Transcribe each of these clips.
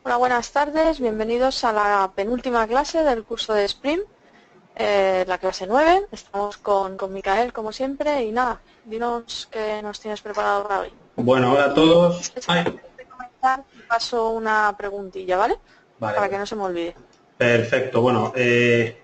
Hola, buenas tardes. Bienvenidos a la penúltima clase del curso de Spring, la clase 9. Estamos con Micael, como siempre, y nada, dinos qué nos tienes preparado para hoy. Bueno, hola a Y todos. antes de comenzar, paso una preguntilla, ¿vale? Vale, Para que no se me olvide. perfecto. Bueno,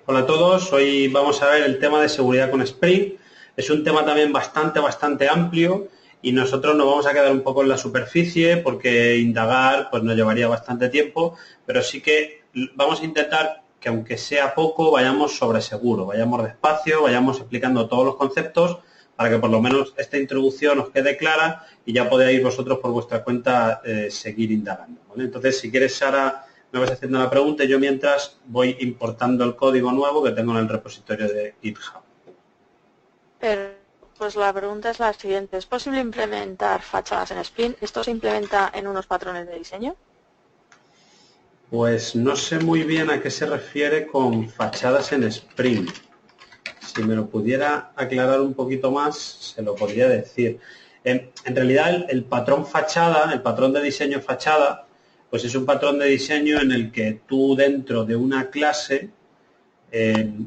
hola a todos. Hoy vamos a ver el tema de seguridad con Spring. Es un tema también bastante amplio y nosotros nos vamos a quedar un poco en la superficie porque indagar pues nos llevaría bastante tiempo, pero sí que vamos a intentar que aunque sea poco, vayamos sobre seguro, vayamos despacio, vayamos explicando todos los conceptos para que por lo menos esta introducción os quede clara y ya podáis vosotros por vuestra cuenta seguir indagando, ¿vale? Entonces, si quieres, Sara, me vas haciendo la pregunta y yo mientras voy importando el código nuevo que tengo en el repositorio de GitHub. Pero, pues la pregunta es la siguiente. ¿Es posible implementar fachadas en Spring? ¿Esto se implementa en unos patrones de diseño? Pues no sé muy bien a qué se refiere con fachadas en Spring. Si me lo pudiera aclarar un poquito más, se lo podría decir. En realidad, el patrón fachada, el patrón de diseño fachada, pues es un patrón de diseño en el que tú dentro de una clase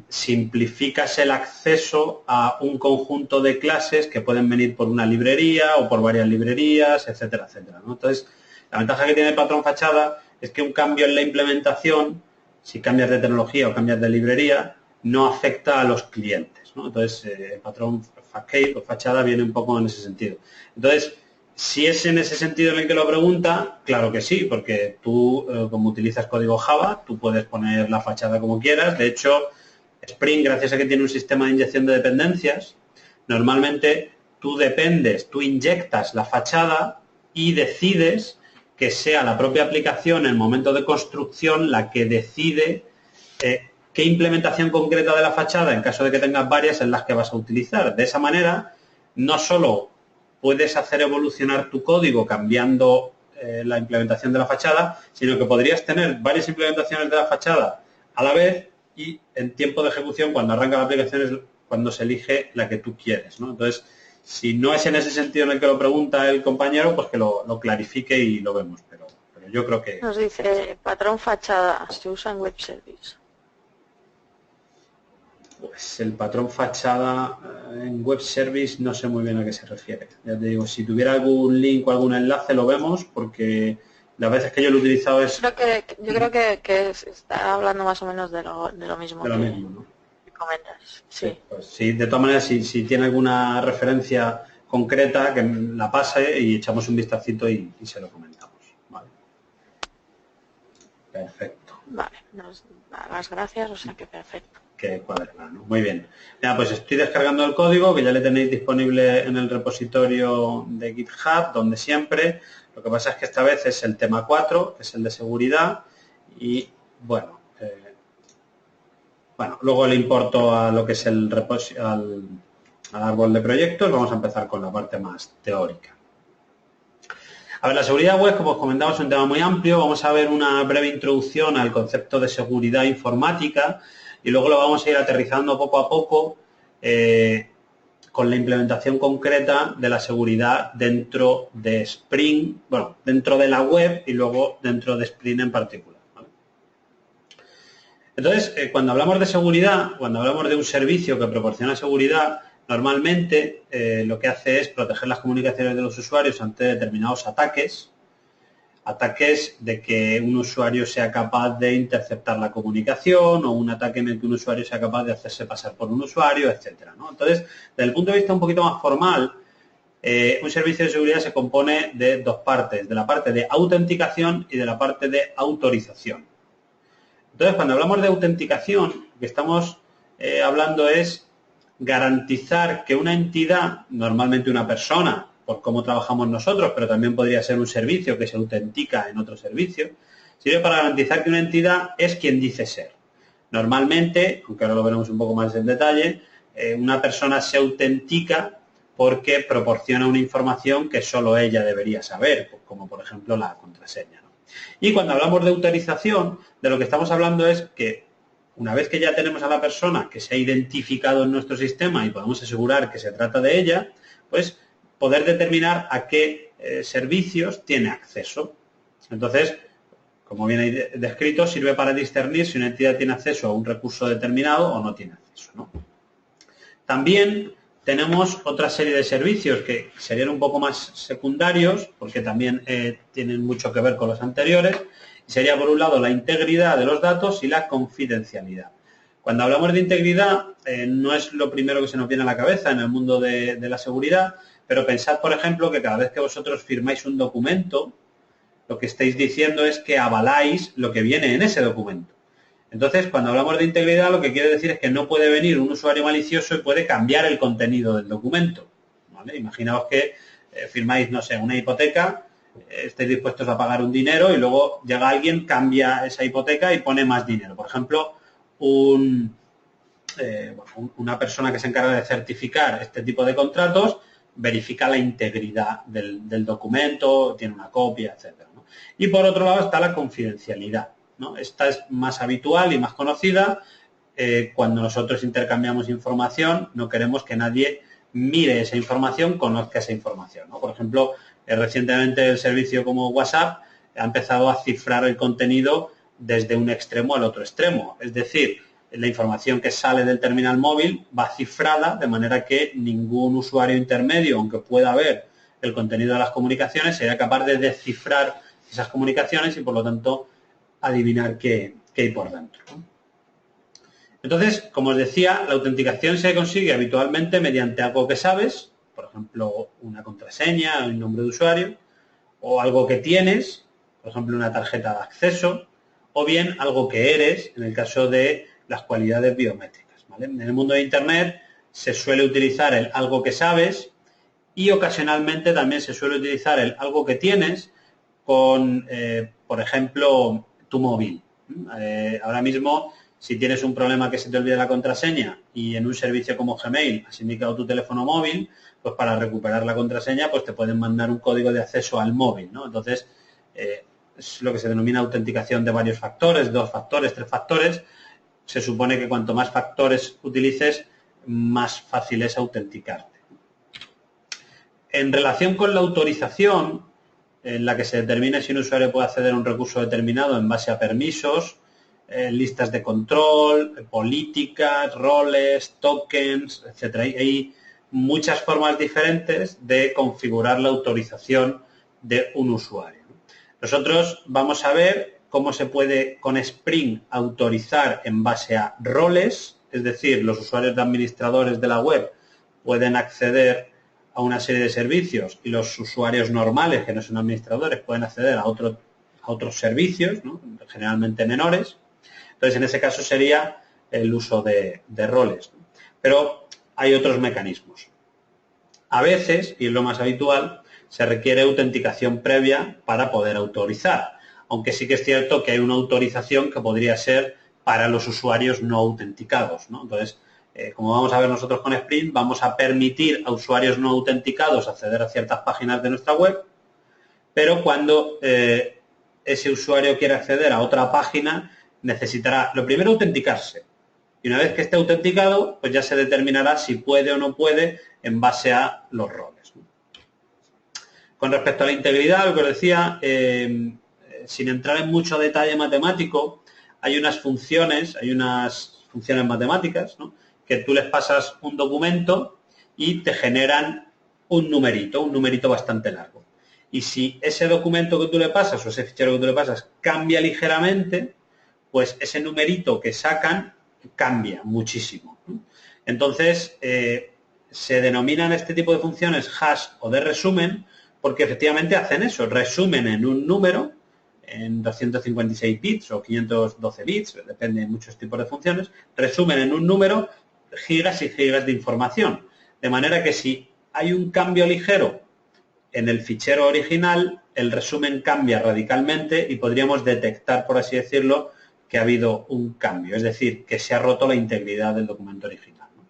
simplificas el acceso a un conjunto de clases que pueden venir por una librería o por varias librerías, etcétera, etcétera, ¿no? Entonces, la ventaja que tiene el patrón fachada es que un cambio en la implementación, si cambias de tecnología o cambias de librería, no afecta a los clientes, ¿no? Entonces, el patrón facade o fachada viene un poco en ese sentido. Entonces, si es en ese sentido en el que lo pregunta, claro que sí, porque tú, como utilizas código Java, tú puedes poner la fachada como quieras. De hecho, Spring, gracias a que tiene un sistema de inyección de dependencias, normalmente tú inyectas la fachada y decides que sea la propia aplicación en el momento de construcción la que decide qué implementación concreta de la fachada, en caso de que tengas varias, en las que vas a utilizar. De esa manera, no solo puedes hacer evolucionar tu código cambiando la implementación de la fachada, sino que podrías tener varias implementaciones de la fachada a la vez y en tiempo de ejecución, cuando arranca la aplicación, es cuando se elige la que tú quieres, ¿no? Entonces, si no es en ese sentido en el que lo pregunta el compañero, pues que lo clarifique y lo vemos. Pero yo creo que Nos dice, patrón fachada, se usa en web service. pues el patrón fachada en web service no sé muy bien a qué se refiere. Ya te digo, si tuviera algún link o algún enlace lo vemos, porque las veces que yo lo he utilizado es Yo creo que está hablando más o menos de lo mismo de lo que mismo, ¿no? comentas. Sí, Sí. pues sí, de todas maneras, si tiene alguna referencia concreta, que la pase y echamos un vistacito y se lo comentamos. Vale. Perfecto. Vale, nos da las gracias, o sea que perfecto. Que cuadra, ¿no? Muy bien. Ya, pues estoy descargando el código, que ya le tenéis disponible en el repositorio de GitHub, donde siempre. Lo que pasa es que esta vez es el tema 4, que es el de seguridad, y bueno, luego le importo a lo que es el al árbol de proyectos. Vamos a empezar con la parte más teórica. A ver, la seguridad web, como os comentaba, es un tema muy amplio. Vamos a ver una breve introducción al concepto de seguridad informática y luego lo vamos a ir aterrizando poco a poco con la implementación concreta de la seguridad dentro de Spring, bueno, dentro de la web y luego dentro de Spring en particular, ¿vale? Entonces, cuando hablamos de seguridad, cuando hablamos de un servicio que proporciona seguridad, normalmente lo que hace es proteger las comunicaciones de los usuarios ante determinados ataques de que un usuario sea capaz de interceptar la comunicación o un ataque en el que un usuario sea capaz de hacerse pasar por un usuario, etcétera, ¿no? Entonces, desde el punto de vista un poquito más formal, un servicio de seguridad se compone de dos partes, de la parte de autenticación y de la parte de autorización. Entonces, cuando hablamos de autenticación, lo que estamos hablando es garantizar que una entidad, normalmente una persona, por cómo trabajamos nosotros, pero también podría ser un servicio que se autentica en otro servicio, sirve para garantizar que una entidad es quien dice ser. Normalmente, aunque ahora lo veremos un poco más en detalle, una persona se autentica porque proporciona una información que solo ella debería saber, como por ejemplo la contraseña, ¿no? Y cuando hablamos de autorización, de lo que estamos hablando es que una vez que ya tenemos a la persona que se ha identificado en nuestro sistema y podemos asegurar que se trata de ella, pues poder determinar a qué servicios tiene acceso. Entonces, como viene ahí descrito, sirve para discernir si una entidad tiene acceso a un recurso determinado o no tiene acceso, ¿no? También tenemos otra serie de servicios que serían un poco más secundarios, porque también tienen mucho que ver con los anteriores. Y sería, por un lado, la integridad de los datos y la confidencialidad. Cuando hablamos de integridad, no es lo primero que se nos viene a la cabeza en el mundo de la seguridad, pero pensad, por ejemplo, que cada vez que vosotros firmáis un documento, lo que estáis diciendo es que avaláis lo que viene en ese documento. Entonces, cuando hablamos de integridad, lo que quiere decir es que no puede venir un usuario malicioso y puede cambiar el contenido del documento, ¿vale? Imaginaos que firmáis, no sé, una hipoteca, estáis dispuestos a pagar un dinero y luego llega alguien, cambia esa hipoteca y pone más dinero. Por ejemplo, una persona que se encarga de certificar este tipo de contratos verifica la integridad del documento, tiene una copia, etcétera, ¿no? Y por otro lado está la confidencialidad, ¿no? Esta es más habitual y más conocida. Cuando nosotros intercambiamos información, no queremos que nadie mire esa información, conozca esa información, ¿no? Por ejemplo, recientemente el servicio como WhatsApp ha empezado a cifrar el contenido desde un extremo al otro extremo. Es decir, la información que sale del terminal móvil va cifrada de manera que ningún usuario intermedio, aunque pueda ver el contenido de las comunicaciones, sea capaz de descifrar esas comunicaciones y, por lo tanto, adivinar qué hay por dentro, ¿no? Entonces, como os decía, la autenticación se consigue habitualmente mediante algo que sabes, por ejemplo, una contraseña, un nombre de usuario, o algo que tienes, por ejemplo, una tarjeta de acceso, o bien algo que eres, en el caso de las cualidades biométricas, ¿vale? En el mundo de Internet se suele utilizar el algo que sabes y ocasionalmente también se suele utilizar el algo que tienes con, por ejemplo, tu móvil. Ahora mismo, si tienes un problema que se te olvida la contraseña y en un servicio como Gmail has indicado tu teléfono móvil, pues para recuperar la contraseña pues te pueden mandar un código de acceso al móvil, ¿no? Entonces, es lo que se denomina autenticación de varios factores, 2 factores, 3 factores. Se supone que cuanto más factores utilices, más fácil es autenticarte. En relación con la autorización, en la que se determina si un usuario puede acceder a un recurso determinado en base a permisos, listas de control, políticas, roles, tokens, etcétera. Hay muchas formas diferentes de configurar la autorización de un usuario. Nosotros vamos a ver cómo se puede con Spring autorizar en base a roles, es decir, los usuarios de administradores de la web pueden acceder a una serie de servicios y los usuarios normales, que no son administradores, pueden acceder a otros servicios, ¿no? Generalmente menores. Entonces, en ese caso sería el uso de roles. Pero hay otros mecanismos. A veces, y es lo más habitual, se requiere autenticación previa para poder autorizar. Aunque sí que es cierto que hay una autorización que podría ser para los usuarios no autenticados, ¿no? Entonces, como vamos a ver nosotros con Spring, vamos a permitir a usuarios no autenticados acceder a ciertas páginas de nuestra web, pero cuando ese usuario quiere acceder a otra página, necesitará, lo primero, autenticarse. Y una vez que esté autenticado, pues ya se determinará si puede o no puede en base a los roles, ¿no? Con respecto a la integridad, lo que os decía, sin entrar en mucho detalle matemático, hay unas funciones matemáticas, ¿no? Que tú les pasas un documento y te generan un numerito bastante largo. Y si ese documento que tú le pasas o ese fichero que tú le pasas cambia ligeramente, pues ese numerito que sacan cambia muchísimo, ¿no? Entonces, se denominan este tipo de funciones hash o de resumen porque efectivamente hacen eso, resumen en un número, en 256 bits o 512 bits, depende de muchos tipos de funciones, resumen en un número gigas y gigas de información. De manera que si hay un cambio ligero en el fichero original, el resumen cambia radicalmente y podríamos detectar, por así decirlo, que ha habido un cambio, es decir, que se ha roto la integridad del documento original, ¿no?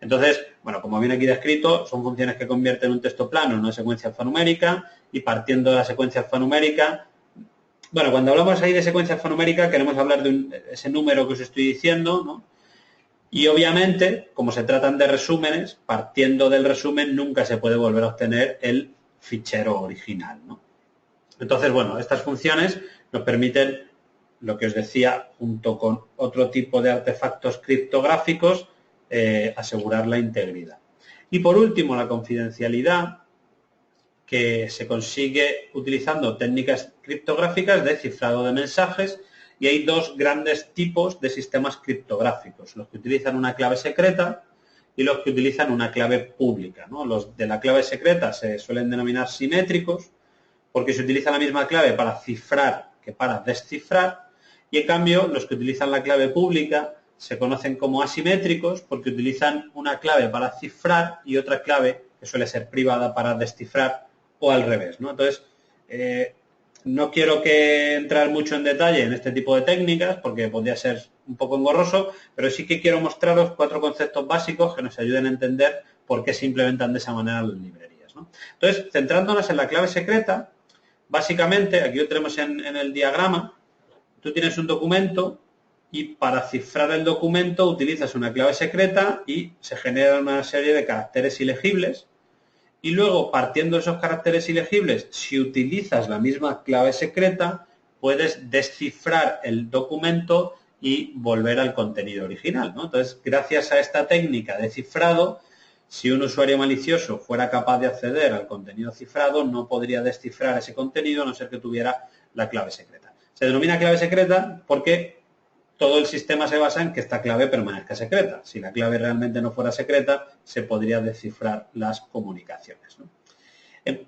Entonces, bueno, como viene aquí descrito, son funciones que convierten un texto plano en una secuencia alfanumérica y partiendo de la secuencia alfanumérica, bueno, cuando hablamos ahí de secuencia alfanumérica queremos hablar de ese número que os estoy diciendo, ¿no? Y obviamente, como se tratan de resúmenes, partiendo del resumen nunca se puede volver a obtener el fichero original, ¿no? Entonces, bueno, estas funciones nos permiten, lo que os decía, junto con otro tipo de artefactos criptográficos, asegurar la integridad. Y por último, la confidencialidad, que se consigue utilizando técnicas criptográficas de cifrado de mensajes, y hay dos grandes tipos de sistemas criptográficos, los que utilizan una clave secreta y los que utilizan una clave pública, ¿no? Los de la clave secreta se suelen denominar simétricos porque se utiliza la misma clave para cifrar que para descifrar, y en cambio los que utilizan la clave pública se conocen como asimétricos porque utilizan una clave para cifrar y otra clave que suele ser privada para descifrar, o al revés, ¿no? Entonces, no quiero entrar mucho en detalle en este tipo de técnicas porque podría ser un poco engorroso, pero sí que quiero mostraros 4 conceptos básicos que nos ayuden a entender por qué se implementan de esa manera las librerías, ¿no? Entonces, centrándonos en la clave secreta, básicamente, aquí lo tenemos en el diagrama, tú tienes un documento y para cifrar el documento utilizas una clave secreta y se genera una serie de caracteres ilegibles. Y luego, partiendo de esos caracteres ilegibles, si utilizas la misma clave secreta, puedes descifrar el documento y volver al contenido original, ¿no? Entonces, gracias a esta técnica de cifrado, si un usuario malicioso fuera capaz de acceder al contenido cifrado, no podría descifrar ese contenido a no ser que tuviera la clave secreta. Se denomina clave secreta porque todo el sistema se basa en que esta clave permanezca secreta. Si la clave realmente no fuera secreta, se podría descifrar las comunicaciones, ¿no?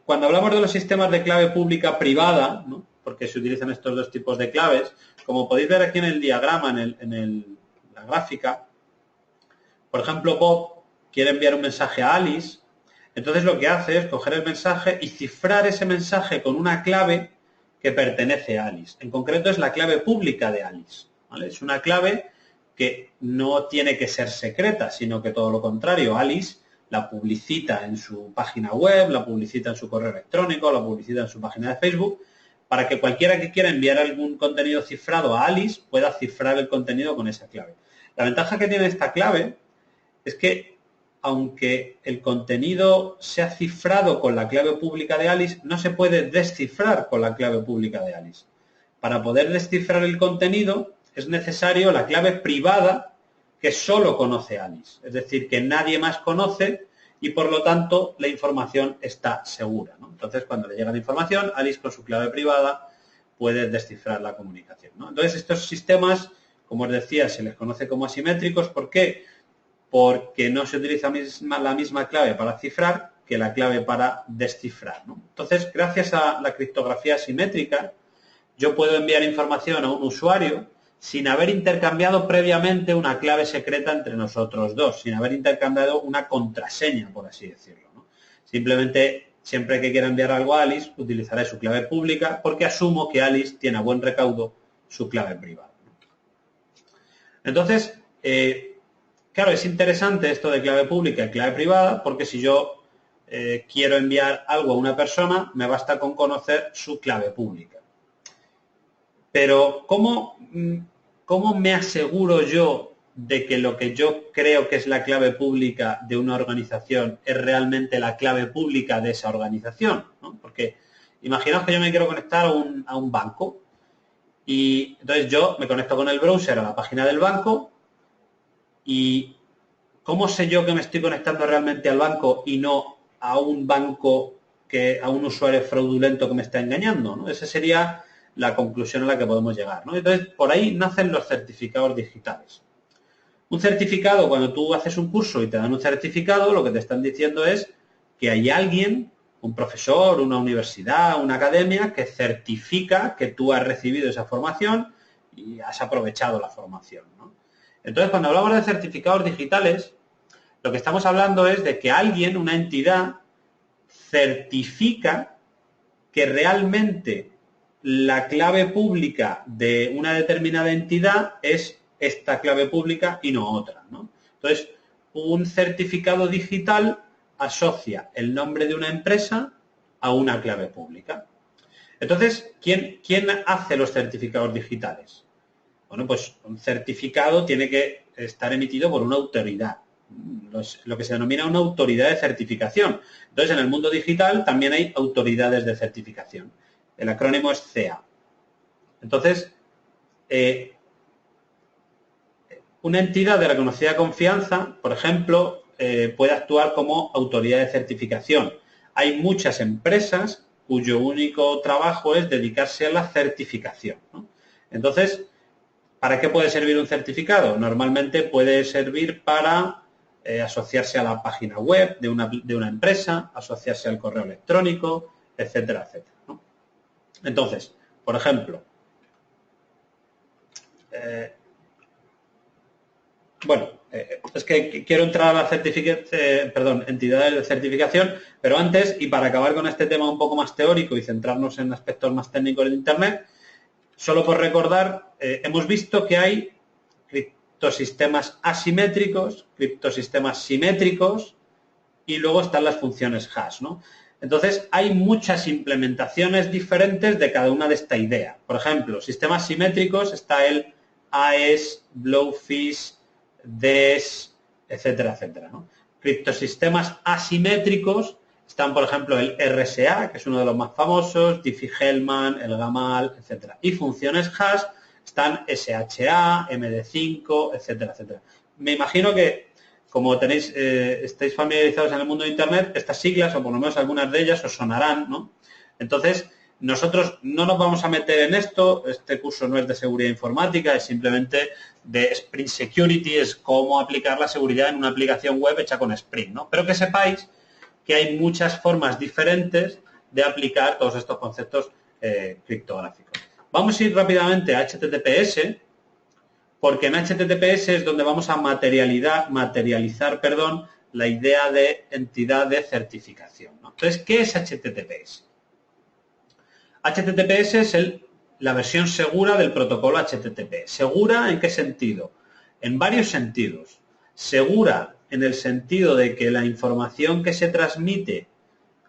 Cuando hablamos de los sistemas de clave pública privada, ¿no? Porque se utilizan estos dos tipos de claves, como podéis ver aquí en el diagrama, en la gráfica, por ejemplo, Bob quiere enviar un mensaje a Alice, entonces lo que hace es coger el mensaje y cifrar ese mensaje con una clave que pertenece a Alice. En concreto es la clave pública de Alice, ¿vale? Es una clave que no tiene que ser secreta, sino que todo lo contrario. Alice la publicita en su página web, la publicita en su correo electrónico, la publicita en su página de Facebook, para que cualquiera que quiera enviar algún contenido cifrado a Alice pueda cifrar el contenido con esa clave. La ventaja que tiene esta clave es que, aunque el contenido sea cifrado con la clave pública de Alice, no se puede descifrar con la clave pública de Alice. Para poder descifrar el contenido es necesario la clave privada que solo conoce Alice, es decir, que nadie más conoce y por lo tanto la información está segura, ¿no? Entonces, cuando le llega la información, Alice con su clave privada puede descifrar la comunicación, ¿no? Entonces, estos sistemas, como os decía, se les conoce como asimétricos. ¿Por qué? Porque no se utiliza la misma clave para cifrar que la clave para descifrar, ¿no? Entonces, gracias a la criptografía asimétrica, yo puedo enviar información a un usuario sin haber intercambiado previamente una clave secreta entre nosotros dos, sin haber intercambiado una contraseña, por así decirlo, ¿no? Simplemente, siempre que quiera enviar algo a Alice, utilizaré su clave pública porque asumo que Alice tiene a buen recaudo su clave privada, ¿no? Entonces, claro, es interesante esto de clave pública y clave privada porque si yo quiero enviar algo a una persona, me basta con conocer su clave pública. Pero, ¿cómo me aseguro yo de que lo que yo creo que es la clave pública de una organización es realmente la clave pública de esa organización, ¿no? Porque imaginaos que yo me quiero conectar a un banco y entonces yo me conecto con el browser a la página del banco y ¿cómo sé yo que me estoy conectando realmente al banco y no a un banco, a un usuario fraudulento que me está engañando, ¿no? Esa sería la conclusión a la que podemos llegar, ¿no? Entonces, por ahí nacen los certificados digitales. Un certificado, cuando tú haces un curso y te dan un certificado, lo que te están diciendo es que hay alguien, un profesor, una universidad, una academia, que certifica que tú has recibido esa formación y has aprovechado la formación, ¿no? Entonces, cuando hablamos de certificados digitales, lo que estamos hablando es de que alguien, una entidad, certifica que realmente la clave pública de una determinada entidad es esta clave pública y no otra, ¿no? Entonces, un certificado digital asocia el nombre de una empresa a una clave pública. Entonces, ¿quién hace los certificados digitales? Bueno, pues un certificado tiene que estar emitido por una autoridad, lo que se denomina una autoridad de certificación. Entonces, en el mundo digital también hay autoridades de certificación. El acrónimo es CEA. Entonces, una entidad de reconocida confianza, por ejemplo, puede actuar como autoridad de certificación. Hay muchas empresas cuyo único trabajo es dedicarse a la certificación, ¿no? Entonces, ¿para qué puede servir un certificado? Normalmente puede servir para asociarse a la página web de una empresa, asociarse al correo electrónico, etcétera, etcétera, ¿no? Entonces, por ejemplo, es que quiero entrar a la entidades de certificación, pero antes, y para acabar con este tema un poco más teórico y centrarnos en aspectos más técnicos de Internet, solo por recordar, hemos visto que hay criptosistemas asimétricos, criptosistemas simétricos y luego están las funciones hash, ¿no? Entonces, hay muchas implementaciones diferentes de cada una de esta idea. Por ejemplo, sistemas simétricos está el AES, Blowfish, DES, etcétera, etcétera, ¿no? Criptosistemas asimétricos están, por ejemplo, el RSA, que es uno de los más famosos, Diffie-Hellman, el Gamal, etcétera. Y funciones hash están SHA, MD5, etcétera, etcétera. Me imagino que, como estáis familiarizados en el mundo de Internet, estas siglas, o por lo menos algunas de ellas, os sonarán, ¿no? Entonces, nosotros no nos vamos a meter en esto, este curso no es de seguridad informática, es simplemente de Spring Security, es cómo aplicar la seguridad en una aplicación web hecha con Spring, ¿no? Pero que sepáis que hay muchas formas diferentes de aplicar todos estos conceptos criptográficos. Vamos a ir rápidamente a HTTPS, porque en HTTPS es donde vamos a materializar la idea de entidad de certificación, ¿no? Entonces, ¿qué es HTTPS? HTTPS es la versión segura del protocolo HTTP. ¿Segura en qué sentido? En varios sentidos. Segura en el sentido de que la información que se transmite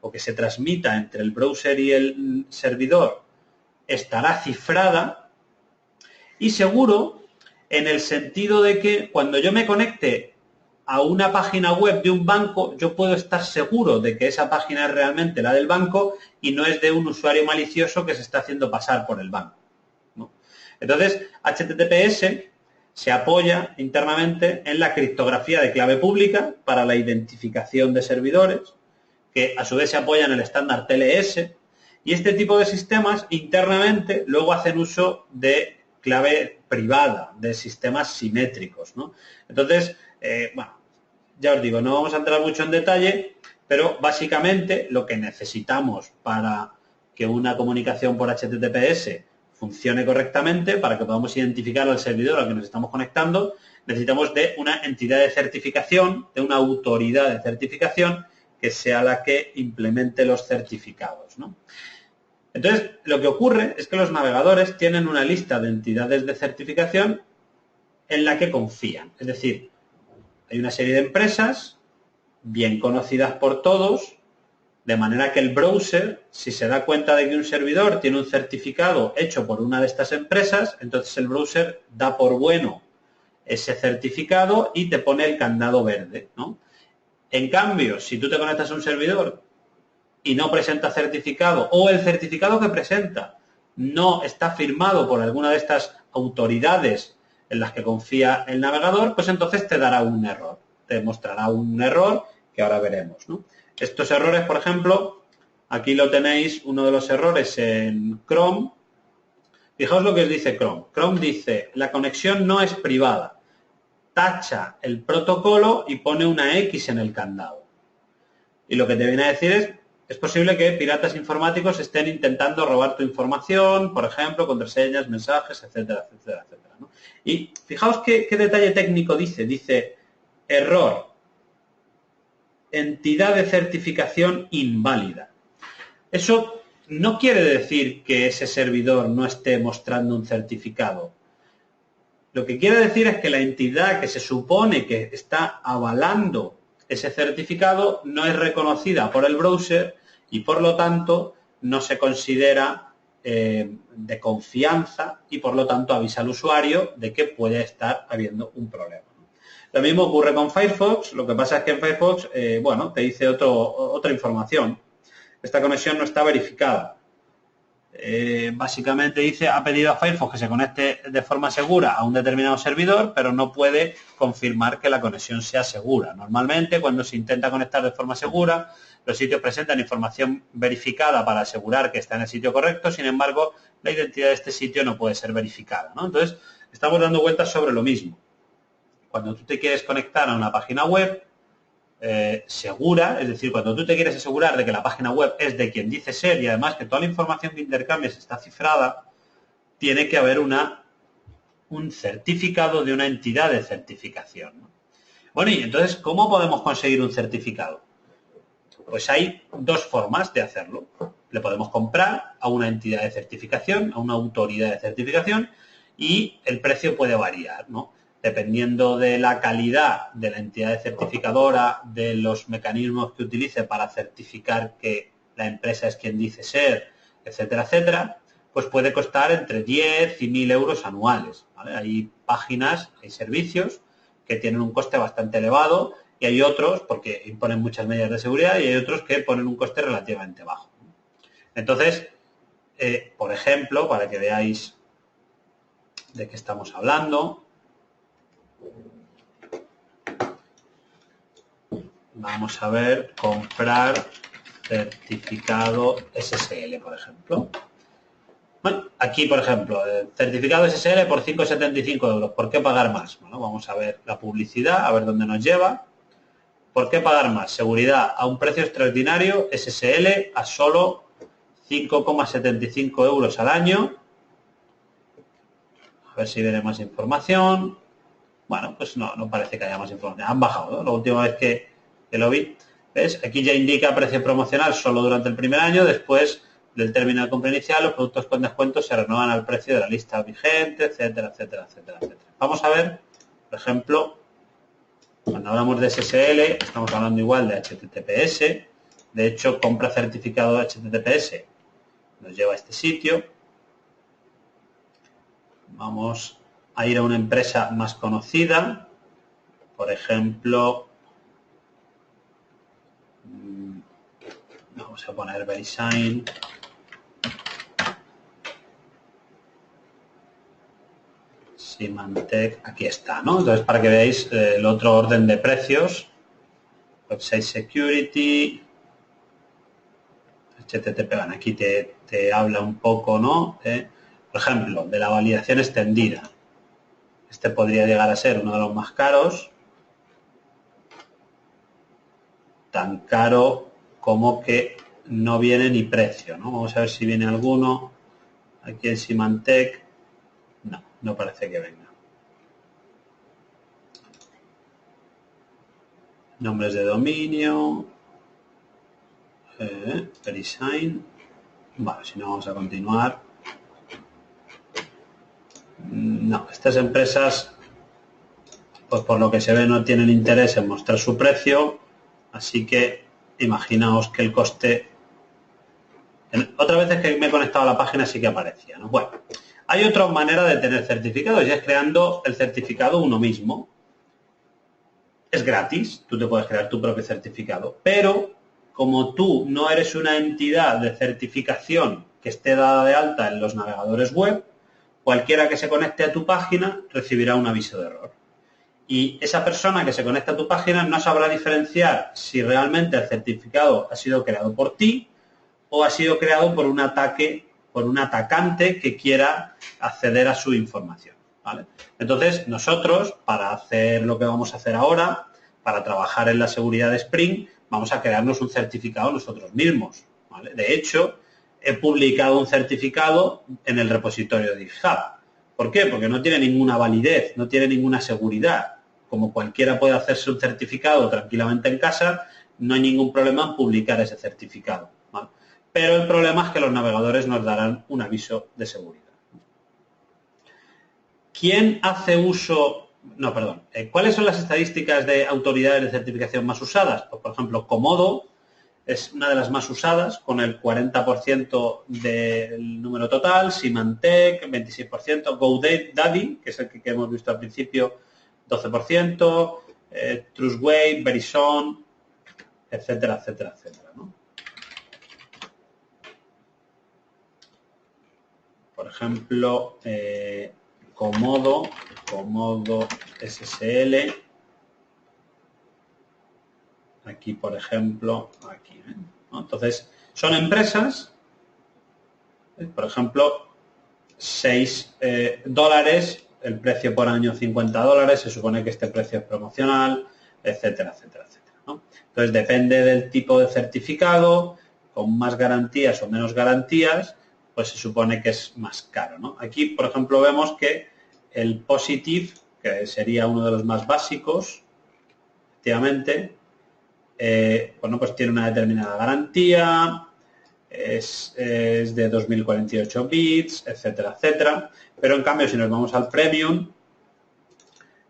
o que se transmita entre el browser y el servidor estará cifrada, y seguro en el sentido de que cuando yo me conecte a una página web de un banco, yo puedo estar seguro de que esa página es realmente la del banco y no es de un usuario malicioso que se está haciendo pasar por el banco, ¿no? Entonces, HTTPS se apoya internamente en la criptografía de clave pública para la identificación de servidores, que a su vez se apoya en el estándar TLS, y este tipo de sistemas internamente luego hacen uso de clave privada, de sistemas simétricos, ¿no? Entonces, ya os digo, no vamos a entrar mucho en detalle, pero básicamente lo que necesitamos para que una comunicación por HTTPS funcione correctamente, para que podamos identificar al servidor al que nos estamos conectando, necesitamos de una entidad de certificación, de una autoridad de certificación que sea la que implemente los certificados, ¿no? Entonces, lo que ocurre es que los navegadores tienen una lista de entidades de certificación en la que confían. Es decir, hay una serie de empresas bien conocidas por todos, de manera que el browser, si se da cuenta de que un servidor tiene un certificado hecho por una de estas empresas, entonces el browser da por bueno ese certificado y te pone el candado verde, ¿no? En cambio, si tú te conectas a un servidor y no presenta certificado, o el certificado que presenta no está firmado por alguna de estas autoridades en las que confía el navegador, pues entonces te dará un error, te mostrará un error que ahora veremos, ¿no? Estos errores, por ejemplo, aquí lo tenéis, uno de los errores en Chrome. Fijaos lo que os dice Chrome. Chrome dice, la conexión no es privada. Tacha el protocolo y pone una X en el candado. Y lo que te viene a decir es posible que piratas informáticos estén intentando robar tu información, por ejemplo, contraseñas, mensajes, etcétera, etcétera, etcétera, ¿no? Y fijaos qué detalle técnico dice. Dice, error, entidad de certificación inválida. Eso no quiere decir que ese servidor no esté mostrando un certificado. Lo que quiere decir es que la entidad que se supone que está avalando ese certificado no es reconocida por el browser y, por lo tanto, no se considera de confianza y, por lo tanto, avisa al usuario de que puede estar habiendo un problema. Lo mismo ocurre con Firefox. Lo que pasa es que en Firefox, te dice otra información. Esta conexión no está verificada. básicamente dice, ha pedido a Firefox que se conecte de forma segura a un determinado servidor, pero no puede confirmar que la conexión sea segura. Normalmente, cuando se intenta conectar de forma segura, los sitios presentan información verificada para asegurar que está en el sitio correcto, sin embargo, la identidad de este sitio no puede ser verificada, ¿no? Entonces, estamos dando vueltas sobre lo mismo. Cuando tú te quieres conectar a una página web segura, es decir, cuando tú te quieres asegurar de que la página web es de quien dice ser y además que toda la información que intercambies está cifrada, tiene que haber un certificado de una entidad de certificación, ¿no? Bueno, y entonces, ¿cómo podemos conseguir un certificado? Pues hay dos formas de hacerlo. Le podemos comprar a una entidad de certificación, a una autoridad de certificación, y el precio puede variar, ¿no? Dependiendo de la calidad de la entidad certificadora, de los mecanismos que utilice para certificar que la empresa es quien dice ser, etcétera, etcétera, pues puede costar entre 10 y 1.000 euros anuales, ¿vale? Hay páginas, hay servicios que tienen un coste bastante elevado y hay otros, porque imponen muchas medidas de seguridad, y hay otros que ponen un coste relativamente bajo. Entonces, por ejemplo, para que veáis de qué estamos hablando, vamos a ver, comprar certificado SSL, por ejemplo. Bueno, aquí, por ejemplo, certificado SSL por 5,75 euros. ¿Por qué pagar más? Bueno, vamos a ver la publicidad, a ver dónde nos lleva. ¿Por qué pagar más? Seguridad a un precio extraordinario, SSL a solo 5,75 euros al año. A ver si viene más información. Bueno, pues no parece que haya más información. Han bajado, ¿no? La última vez que lo vi. ¿Ves? Aquí ya indica precio promocional solo durante el primer año. Después del término de compra inicial, los productos con descuento se renuevan al precio de la lista vigente, etcétera, etcétera, etcétera, etcétera. Vamos a ver, por ejemplo, cuando hablamos de SSL, estamos hablando igual de HTTPS. De hecho, compra certificado de HTTPS nos lleva a este sitio. Vamos a ir a una empresa más conocida. Por ejemplo, vamos a poner VeriSign. Symantec, aquí está, ¿no? Entonces, para que veáis el otro orden de precios, Website Security, HTTP, bueno, aquí te habla un poco, ¿no? Por ejemplo, de la validación extendida. Este podría llegar a ser uno de los más caros, tan caro como que no viene ni precio, ¿no? Vamos a ver si viene alguno. Aquí en Symantec, no parece que venga. Nombres de dominio, VeriSign. Vale, si no vamos a continuar. No, estas empresas, pues por lo que se ve, no tienen interés en mostrar su precio, así que imaginaos que el coste... Otras veces que me he conectado a la página sí que aparecía, ¿no? Bueno, hay otra manera de tener certificados y es creando el certificado uno mismo. Es gratis, tú te puedes crear tu propio certificado, pero como tú no eres una entidad de certificación que esté dada de alta en los navegadores web, cualquiera que se conecte a tu página recibirá un aviso de error. Y esa persona que se conecta a tu página no sabrá diferenciar si realmente el certificado ha sido creado por ti o ha sido creado por un atacante que quiera acceder a su información, ¿vale? Entonces, nosotros, para hacer lo que vamos a hacer ahora, para trabajar en la seguridad de Spring, vamos a crearnos un certificado nosotros mismos, ¿vale? De hecho, he publicado un certificado en el repositorio de GitHub. ¿Por qué? Porque no tiene ninguna validez, no tiene ninguna seguridad. Como cualquiera puede hacerse un certificado tranquilamente en casa, no hay ningún problema en publicar ese certificado, ¿vale? Pero el problema es que los navegadores nos darán un aviso de seguridad. ¿Quién hace uso? No, perdón. ¿Cuáles son las estadísticas de autoridades de certificación más usadas? Pues, por ejemplo, Comodo es una de las más usadas, con el 40% del número total, Symantec, 26%, GoDaddy, que es el que hemos visto al principio, 12%, Trustwave, Verizon, etcétera, etcétera, etcétera, ¿no? por ejemplo, Comodo SSL. Aquí, por ejemplo, aquí, ¿no? Entonces, son empresas, por ejemplo, 6 dólares, el precio por año 50 dólares, se supone que este precio es promocional, etcétera, etcétera, etcétera, ¿no? Entonces, depende del tipo de certificado, con más garantías o menos garantías, pues se supone que es más caro, ¿no? Aquí, por ejemplo, vemos que el Positive, que sería uno de los más básicos, efectivamente, bueno, pues tiene una determinada garantía, es de 2048 bits, etcétera, etcétera. Pero en cambio, si nos vamos al Premium,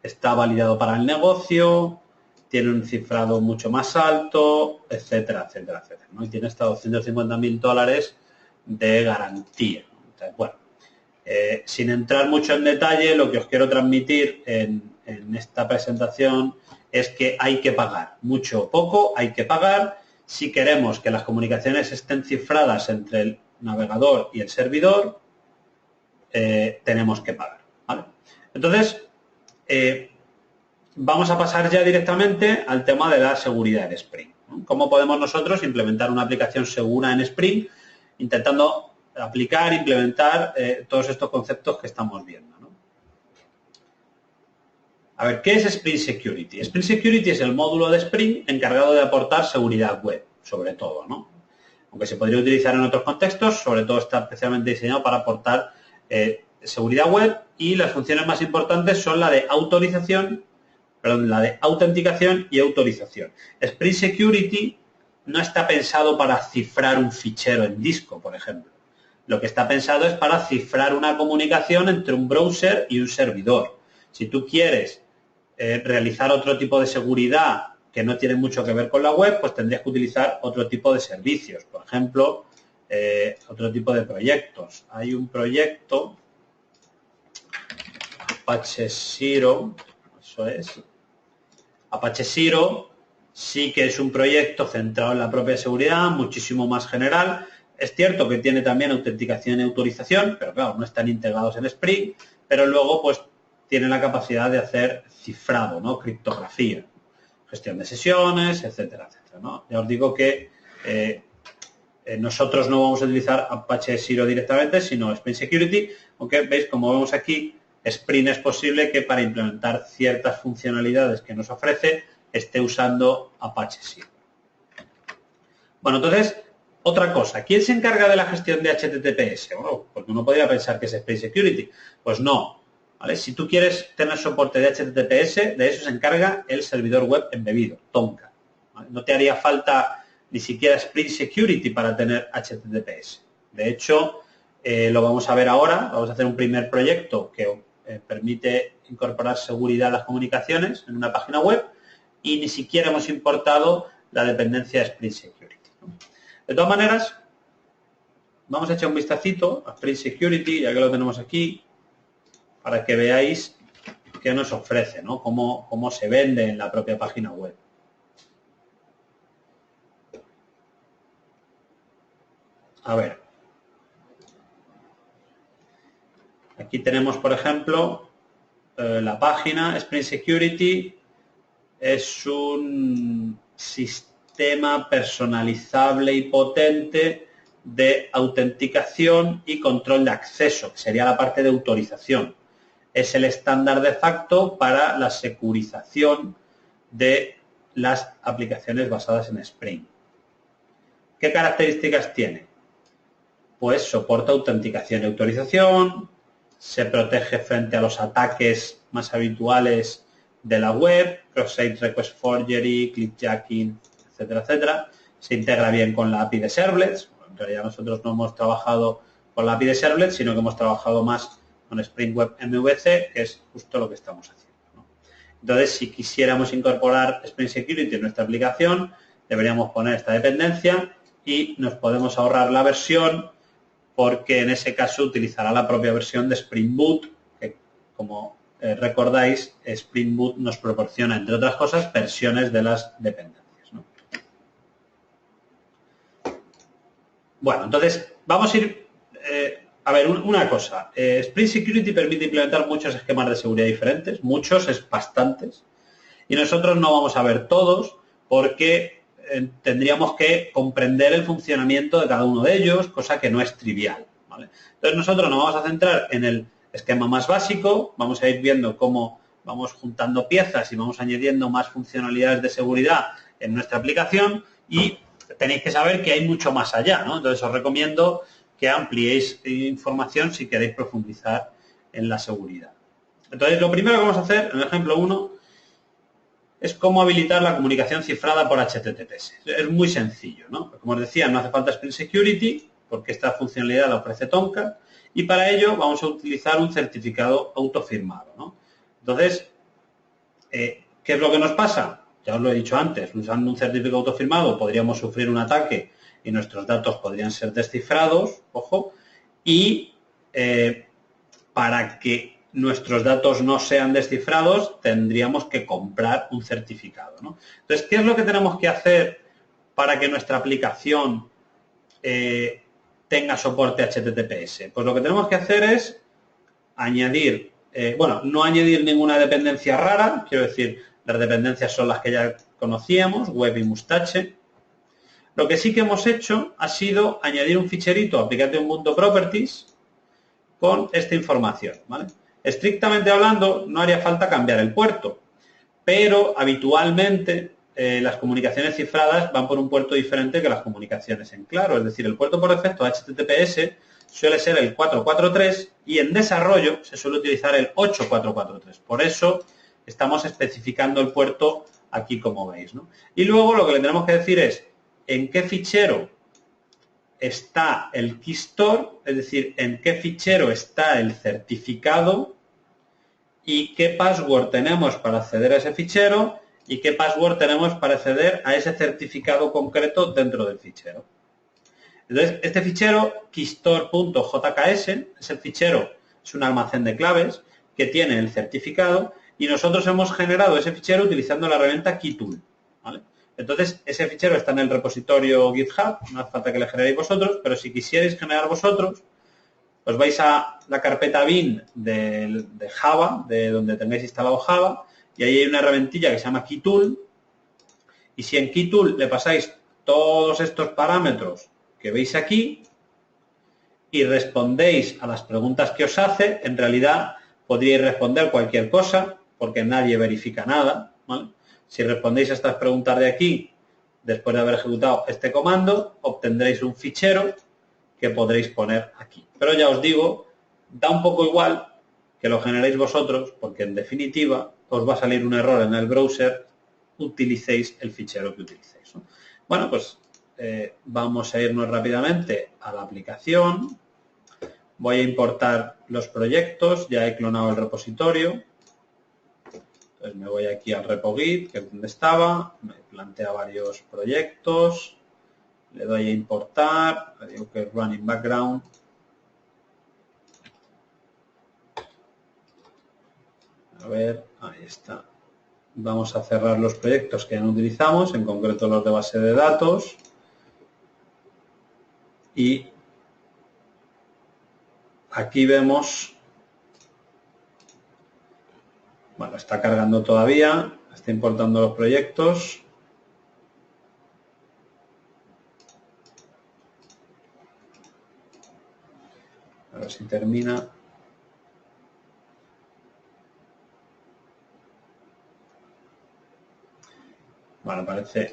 está validado para el negocio, tiene un cifrado mucho más alto, etcétera, etcétera, etcétera, ¿no? Y tiene hasta 250.000 dólares de garantía. Entonces, bueno, sin entrar mucho en detalle, lo que os quiero transmitir en esta presentación es que hay que pagar, mucho o poco, hay que pagar. Si queremos que las comunicaciones estén cifradas entre el navegador y el servidor, tenemos que pagar, ¿vale? Entonces, vamos a pasar ya directamente al tema de la seguridad en Spring, ¿no? ¿Cómo podemos nosotros implementar una aplicación segura en Spring, intentando aplicar, implementar todos estos conceptos que estamos viendo, ¿no? A ver, ¿qué es Spring Security? Spring Security es el módulo de Spring encargado de aportar seguridad web, sobre todo, ¿no? Aunque se podría utilizar en otros contextos, sobre todo está especialmente diseñado para aportar seguridad web, y las funciones más importantes son la de la de autenticación y autorización. Spring Security no está pensado para cifrar un fichero en disco, por ejemplo. Lo que está pensado es para cifrar una comunicación entre un browser y un servidor. Si tú quieres realizar otro tipo de seguridad que no tiene mucho que ver con la web, pues tendrías que utilizar otro tipo de servicios. Por ejemplo, otro tipo de proyectos. Hay un proyecto, Apache Zero, eso es. Apache Zero sí que es un proyecto centrado en la propia seguridad, muchísimo más general. Es cierto que tiene también autenticación y autorización, pero claro, no están integrados en Spring, pero luego pues tiene la capacidad de hacer cifrado, ¿no? Criptografía, gestión de sesiones, etcétera, etcétera, ¿no? Ya os digo que nosotros no vamos a utilizar Apache Zero directamente, sino Spring Security, aunque veis, como vemos aquí, Spring es posible que para implementar ciertas funcionalidades que nos ofrece esté usando Apache Zero. Bueno, entonces, otra cosa, ¿quién se encarga de la gestión de HTTPS? Bueno, porque uno podría pensar que es Spring Security. Pues no, ¿vale? Si tú quieres tener soporte de HTTPS, de eso se encarga el servidor web embebido, Tomcat, ¿vale? No te haría falta ni siquiera Spring Security para tener HTTPS. De hecho, lo vamos a ver ahora, vamos a hacer un primer proyecto que permite incorporar seguridad a las comunicaciones en una página web, y ni siquiera hemos importado la dependencia de Spring Security, ¿no? De todas maneras, vamos a echar un vistacito a Spring Security, ya que lo tenemos aquí, para que veáis qué nos ofrece, ¿no? Cómo se vende en la propia página web. A ver. Aquí tenemos, por ejemplo, la página Spring Security. Es un sistema personalizable y potente de autenticación y control de acceso, que sería la parte de autorización. Es el estándar de facto para la securización de las aplicaciones basadas en Spring. ¿Qué características tiene? Pues soporta autenticación y autorización, se protege frente a los ataques más habituales de la web, cross-site request forgery, clickjacking, etcétera, etcétera. Se integra bien con la API de Servlets. En realidad nosotros no hemos trabajado con la API de Servlets, sino que hemos trabajado más con Spring Web MVC, que es justo lo que estamos haciendo, ¿no? Entonces, si quisiéramos incorporar Spring Security en nuestra aplicación, deberíamos poner esta dependencia y nos podemos ahorrar la versión, porque en ese caso utilizará la propia versión de Spring Boot, que como recordáis, Spring Boot nos proporciona, entre otras cosas, versiones de las dependencias, ¿no? Bueno, entonces vamos a ir A ver, una cosa. Spring Security permite implementar muchos esquemas de seguridad diferentes, muchos, es bastantes, y nosotros no vamos a ver todos porque tendríamos que comprender el funcionamiento de cada uno de ellos, cosa que no es trivial, ¿vale? Entonces nosotros nos vamos a centrar en el esquema más básico, vamos a ir viendo cómo vamos juntando piezas y vamos añadiendo más funcionalidades de seguridad en nuestra aplicación y tenéis que saber que hay mucho más allá, ¿no? Entonces os recomiendo que ampliéis información si queréis profundizar en la seguridad. Entonces lo primero que vamos a hacer, en el ejemplo 1, es cómo habilitar la comunicación cifrada por HTTPS. Es muy sencillo, ¿no? Como os decía, no hace falta Spring Security porque esta funcionalidad la ofrece Tomcat y para ello vamos a utilizar un certificado autofirmado, ¿no? Entonces, ¿qué es lo que nos pasa? Ya os lo he dicho antes, usando un certificado autofirmado podríamos sufrir un ataque y nuestros datos podrían ser descifrados, ojo, y para que nuestros datos no sean descifrados tendríamos que comprar un certificado, ¿no? Entonces, ¿qué es lo que tenemos que hacer para que nuestra aplicación tenga soporte HTTPS? Pues lo que tenemos que hacer es añadir, no añadir ninguna dependencia rara, quiero decir, las dependencias son las que ya conocíamos, web y mustache. Lo que sí que hemos hecho ha sido añadir un ficherito application.properties con esta información, ¿vale? Estrictamente hablando, no haría falta cambiar el puerto, pero habitualmente las comunicaciones cifradas van por un puerto diferente que las comunicaciones en claro. Es decir, el puerto por defecto HTTPS suele ser el 443 y en desarrollo se suele utilizar el 8443. Por eso estamos especificando el puerto aquí, como veis, ¿no? Y luego lo que le tenemos que decir es en qué fichero está el key store, es decir, en qué fichero está el certificado y qué password tenemos para acceder a ese fichero y qué password tenemos para acceder a ese certificado concreto dentro del fichero. Entonces, este fichero, keystore.jks, es el fichero, es un almacén de claves que tiene el certificado y nosotros hemos generado ese fichero utilizando la herramienta KeyTool, ¿vale? Entonces, ese fichero está en el repositorio GitHub, no hace falta que le generéis vosotros, pero si quisierais generar vosotros, os vais a la carpeta bin de Java, de donde tengáis instalado Java, y ahí hay una herramientilla que se llama KeyTool, y si en KeyTool le pasáis todos estos parámetros que veis aquí y respondéis a las preguntas que os hace, en realidad podríais responder cualquier cosa, porque nadie verifica nada, ¿vale? Si respondéis a estas preguntas de aquí, después de haber ejecutado este comando, obtendréis un fichero que podréis poner aquí. Pero ya os digo, da un poco igual que lo generéis vosotros, porque en definitiva os va a salir un error en el browser, utilicéis el fichero que utilicéis, ¿no? Bueno, pues vamos a irnos rápidamente a la aplicación. Voy a importar los proyectos, ya he clonado el repositorio. Entonces me voy aquí al repo Git, que es donde estaba, me plantea varios proyectos, le doy a importar, le digo que run in background. A ver, ahí está. Vamos a cerrar los proyectos que ya no utilizamos, en concreto los de base de datos. Y aquí vemos, bueno, está cargando todavía, está importando los proyectos. A ver si termina. Bueno, parece.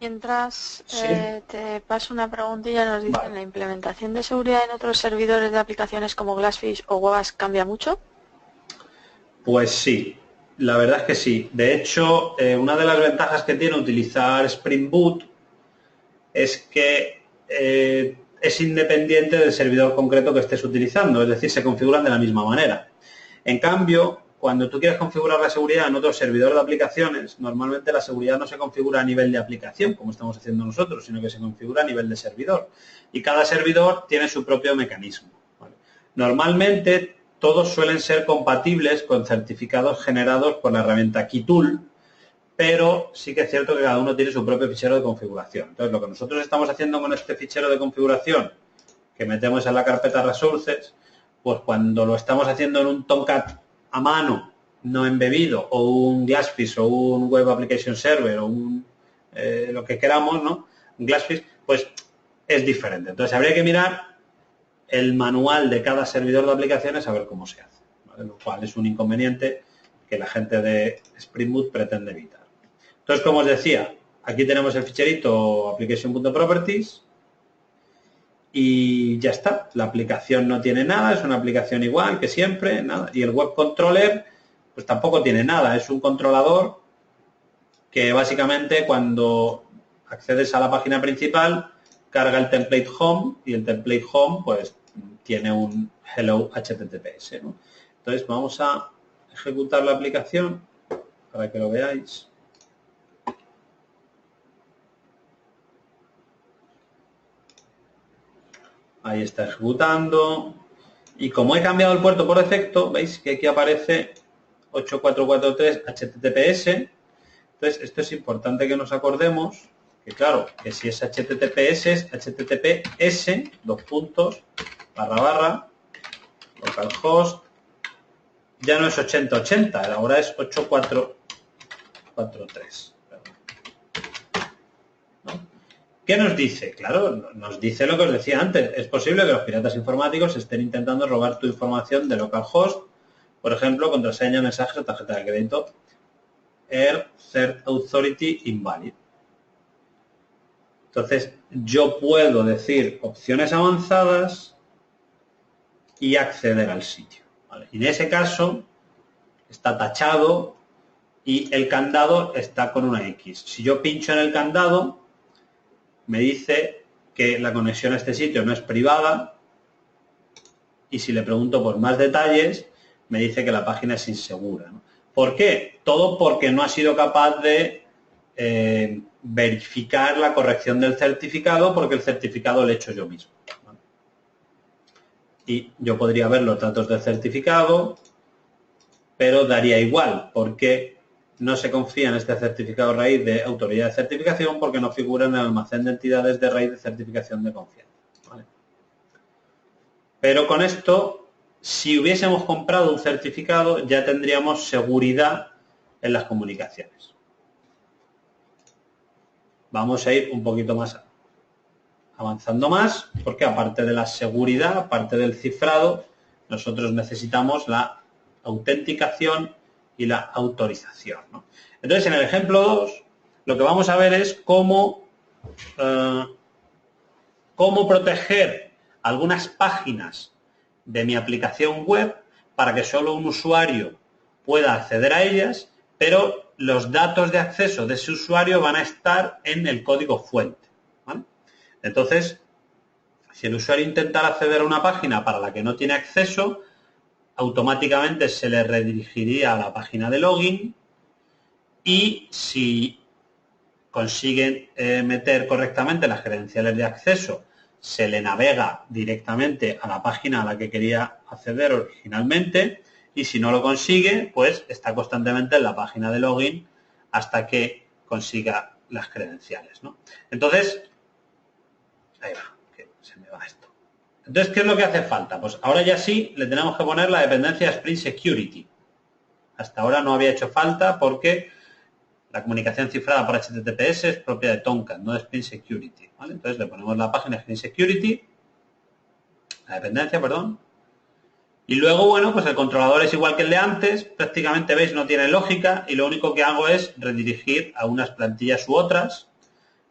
Mientras Sí. te paso una preguntilla, nos dicen, Vale. ¿la implementación de seguridad en otros servidores de aplicaciones como Glassfish o WAS cambia mucho? Pues sí, la verdad es que sí. De hecho, una de las ventajas que tiene utilizar Spring Boot es que es independiente del servidor concreto que estés utilizando, es decir, se configuran de la misma manera. En cambio, cuando tú quieres configurar la seguridad en otro servidor de aplicaciones, normalmente la seguridad no se configura a nivel de aplicación, como estamos haciendo nosotros, sino que se configura a nivel de servidor. Y cada servidor tiene su propio mecanismo, ¿vale? Normalmente, todos suelen ser compatibles con certificados generados por la herramienta KeyTool, pero sí que es cierto que cada uno tiene su propio fichero de configuración. Entonces, lo que nosotros estamos haciendo con este fichero de configuración, que metemos en la carpeta resources, pues cuando lo estamos haciendo en un Tomcat a mano, no embebido, o un Glassfish, o un Web Application Server, o un lo que queramos, ¿no? Un Glassfish, pues es diferente. Entonces habría que mirar el manual de cada servidor de aplicaciones a ver cómo se hace, ¿vale? Lo cual es un inconveniente que la gente de Spring Boot pretende evitar. Entonces, como os decía, aquí tenemos el ficherito application.properties y ya está. La aplicación no tiene nada, es una aplicación igual que siempre, nada. Y el web controller, pues tampoco tiene nada, es un controlador que básicamente cuando accedes a la página principal carga el template home y el template home pues tiene un hello HTTPS, ¿no? Entonces vamos a ejecutar la aplicación para que lo veáis. Ahí está ejecutando. Y como he cambiado el puerto por defecto, veis que aquí aparece 8443 HTTPS. Entonces, esto es importante que nos acordemos que, claro, que si es HTTPS, es HTTPS, dos puntos, / localhost, ya no es 8080, ahora es 8443. ¿No? ¿Qué nos dice? Claro, nos dice lo que os decía antes. Es posible que los piratas informáticos estén intentando robar tu información de localhost, por ejemplo, contraseña, mensajes o tarjeta de crédito. Third Authority Invalid. Entonces, yo puedo decir opciones avanzadas y acceder al sitio, ¿vale? Y en ese caso está tachado y el candado está con una X. Si yo pincho en el candado, me dice que la conexión a este sitio no es privada y si le pregunto por más detalles, me dice que la página es insegura, ¿no? ¿Por qué? Todo porque no ha sido capaz de verificar la corrección del certificado porque el certificado lo he hecho yo mismo, ¿vale? Y yo podría ver los datos del certificado, pero daría igual porque no se confía en este certificado raíz de autoridad de certificación porque no figura en el almacén de entidades de raíz de certificación de confianza, ¿vale? Pero con esto, si hubiésemos comprado un certificado, ya tendríamos seguridad en las comunicaciones. Vamos a ir un poquito más avanzando más, porque aparte de la seguridad, aparte del cifrado, nosotros necesitamos la autenticación y la autorización, ¿no? Entonces, en el ejemplo 2, lo que vamos a ver es cómo proteger algunas páginas de mi aplicación web para que solo un usuario pueda acceder a ellas, pero los datos de acceso de ese usuario van a estar en el código fuente, ¿vale? Entonces, si el usuario intentara acceder a una página para la que no tiene acceso, automáticamente se le redirigiría a la página de login y si consiguen meter correctamente las credenciales de acceso, se le navega directamente a la página a la que quería acceder originalmente y si no lo consigue, pues está constantemente en la página de login hasta que consiga las credenciales, ¿no? Entonces, ahí va, que se me va esto. Entonces, ¿qué es lo que hace falta? Pues ahora ya sí le tenemos que poner la dependencia Spring Security. Hasta ahora no había hecho falta porque la comunicación cifrada por HTTPS es propia de Tomcat, no de Spring Security, ¿vale? Entonces le ponemos la página Spring Security, la dependencia, perdón. Y luego, bueno, pues el controlador es igual que el de antes, prácticamente, veis, no tiene lógica y lo único que hago es redirigir a unas plantillas u otras.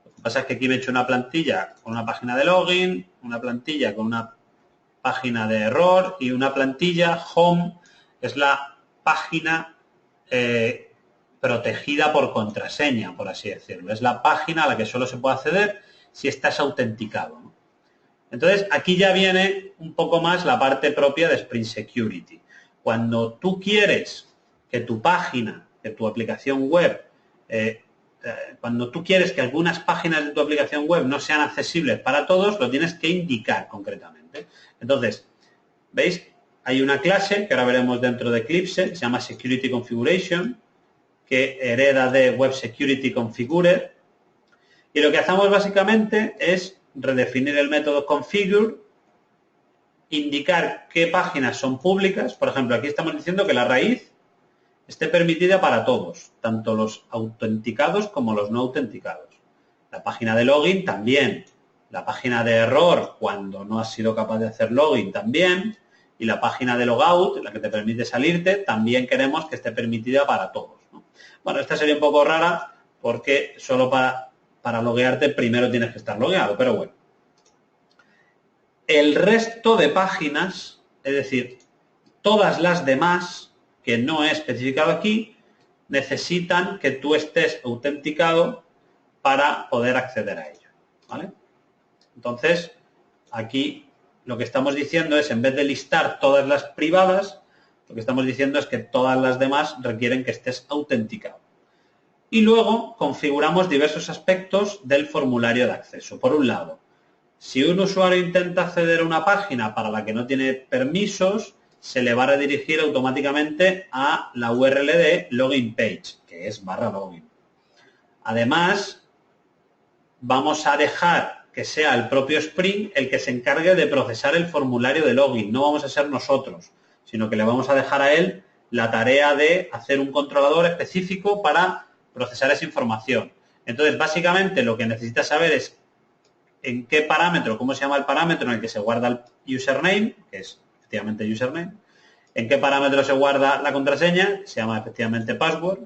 Lo que pasa es que aquí me he hecho una plantilla con una página de login, una plantilla con una página de error y una plantilla home, es la página protegida por contraseña, por así decirlo. Es la página a la que solo se puede acceder si estás autenticado, ¿no? Entonces, aquí ya viene un poco más la parte propia de Spring Security. Cuando tú quieres que tu página, que tu aplicación web, cuando tú quieres que algunas páginas de tu aplicación web no sean accesibles para todos, lo tienes que indicar concretamente. Entonces, ¿veis? Hay una clase que ahora veremos dentro de Eclipse, que se llama Security Configuration, que hereda de Web Security Configurer. Y lo que hacemos básicamente es redefinir el método configure indicar qué páginas son públicas. Por ejemplo, aquí estamos diciendo que la raíz esté permitida para todos, tanto los autenticados como los no autenticados. La página de login también. La página de error, cuando no has sido capaz de hacer login, también. Y la página de logout, la que te permite salirte, también queremos que esté permitida para todos, ¿no? Bueno, esta sería un poco rara porque solo para loguearte primero tienes que estar logueado, pero bueno. El resto de páginas, es decir, todas las demás, que no he especificado aquí, necesitan que tú estés autenticado para poder acceder a ello, ¿vale? Entonces, aquí lo que estamos diciendo es, en vez de listar todas las privadas, lo que estamos diciendo es que todas las demás requieren que estés autenticado. Y luego configuramos diversos aspectos del formulario de acceso. Por un lado, si un usuario intenta acceder a una página para la que no tiene permisos, se le va a redirigir automáticamente a la URL de login page, que es /login. Además, vamos a dejar que sea el propio Spring el que se encargue de procesar el formulario de login. No vamos a ser nosotros, sino que le vamos a dejar a él la tarea de hacer un controlador específico para procesar esa información. Entonces, básicamente, lo que necesitas saber es en qué parámetro, cómo se llama el parámetro en el que se guarda el username, que es efectivamente username, en qué parámetro se guarda la contraseña, que se llama efectivamente password,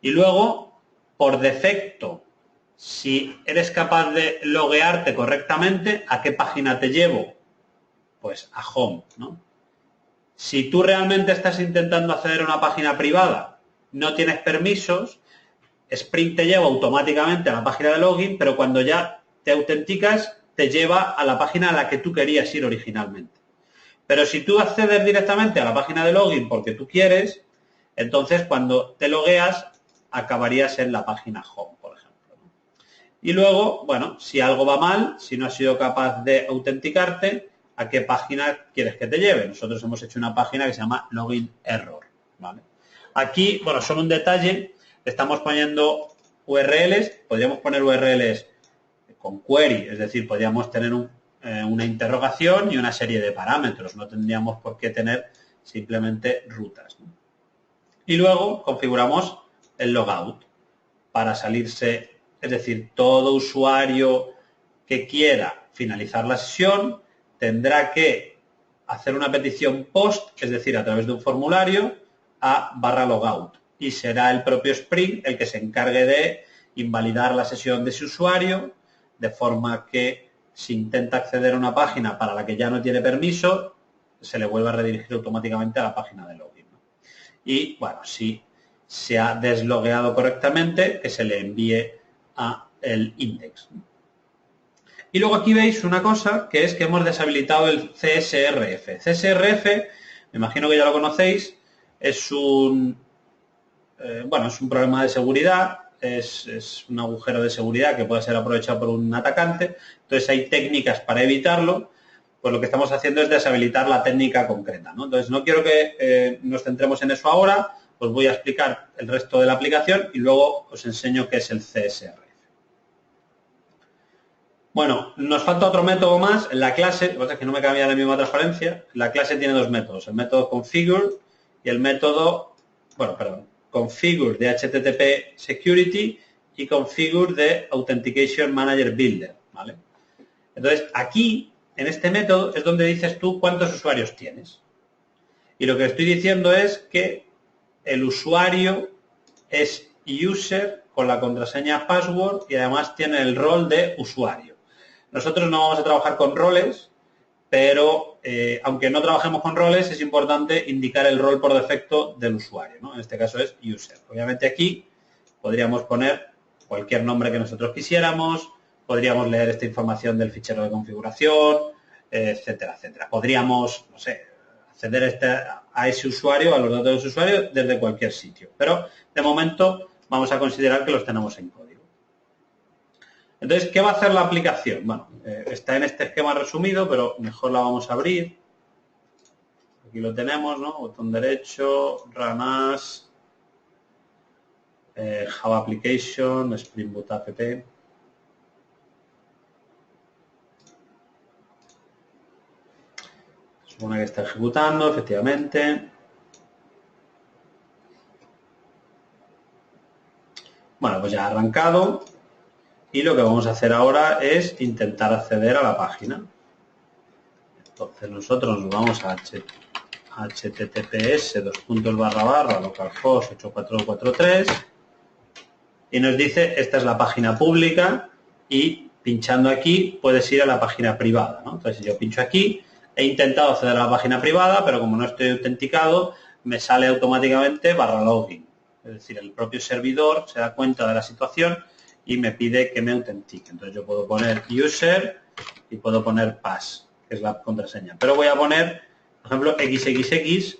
y luego, por defecto, si eres capaz de loguearte correctamente, ¿a qué página te llevo? Pues a home, ¿no? Si tú realmente estás intentando acceder a una página privada, no tienes permisos, Spring te lleva automáticamente a la página de login, pero cuando ya te autenticas, te lleva a la página a la que tú querías ir originalmente. Pero si tú accedes directamente a la página de login porque tú quieres, entonces cuando te logueas, acabarías en la página home, por ejemplo. Y luego, bueno, si algo va mal, si no has sido capaz de autenticarte, ¿a qué página quieres que te lleve? Nosotros hemos hecho una página que se llama login error, ¿vale? Aquí, bueno, solo un detalle, estamos poniendo URLs, podríamos poner URLs con query, es decir, podríamos tener una interrogación y una serie de parámetros, no tendríamos por qué tener simplemente rutas, ¿no? Y luego configuramos el logout para salirse. Es decir, todo usuario que quiera finalizar la sesión tendrá que hacer una petición post, es decir, a través de un formulario, a /logout. Y será el propio Spring el que se encargue de invalidar la sesión de ese usuario, de forma que si intenta acceder a una página para la que ya no tiene permiso, se le vuelva a redirigir automáticamente a la página de login, ¿no? Y, bueno, si se ha deslogueado correctamente, que se le envíe a el index. Y luego aquí veis una cosa, que es que hemos deshabilitado el CSRF. CSRF, me imagino que ya lo conocéis, es un problema de seguridad, es un agujero de seguridad que puede ser aprovechado por un atacante. Entonces hay técnicas para evitarlo. Pues lo que estamos haciendo es deshabilitar la técnica concreta, ¿no? Entonces no quiero que nos centremos en eso ahora. Os voy a explicar el resto de la aplicación y luego os enseño qué es el CSRF. Bueno, nos falta otro método más. En la clase, lo que pasa es que no me cambia la misma transparencia, la clase tiene dos métodos, el método configure y el método, configure de HTTP security y configure de Authentication Manager Builder, ¿vale? Entonces, aquí, en este método, es donde dices tú cuántos usuarios tienes. Y lo que estoy diciendo es que el usuario es user con la contraseña password y además tiene el rol de usuario. Nosotros no vamos a trabajar con roles, pero aunque no trabajemos con roles, es importante indicar el rol por defecto del usuario, ¿no? En este caso es user. Obviamente aquí podríamos poner cualquier nombre que nosotros quisiéramos, podríamos leer esta información del fichero de configuración, etcétera, etcétera. Podríamos, no sé, acceder a ese usuario, a los datos de ese usuario, desde cualquier sitio. Pero, de momento, vamos a considerar que los tenemos en código. Entonces, ¿qué va a hacer la aplicación? Bueno, está en este esquema resumido, pero mejor la vamos a abrir. Aquí lo tenemos, ¿no? Botón derecho, Run As, Java Application, Spring Boot App. Supone que está ejecutando, efectivamente. Bueno, pues ya ha arrancado. Y lo que vamos a hacer ahora es intentar acceder a la página. Entonces nosotros nos vamos a https://localhost 8443 y nos dice esta es la página pública y pinchando aquí puedes ir a la página privada, ¿no? Entonces si yo pincho aquí, he intentado acceder a la página privada, pero como no estoy autenticado, me sale automáticamente /login. Es decir, el propio servidor se da cuenta de la situación y me pide que me autentique. Entonces yo puedo poner user y puedo poner pass, que es la contraseña. Pero voy a poner, por ejemplo, XXX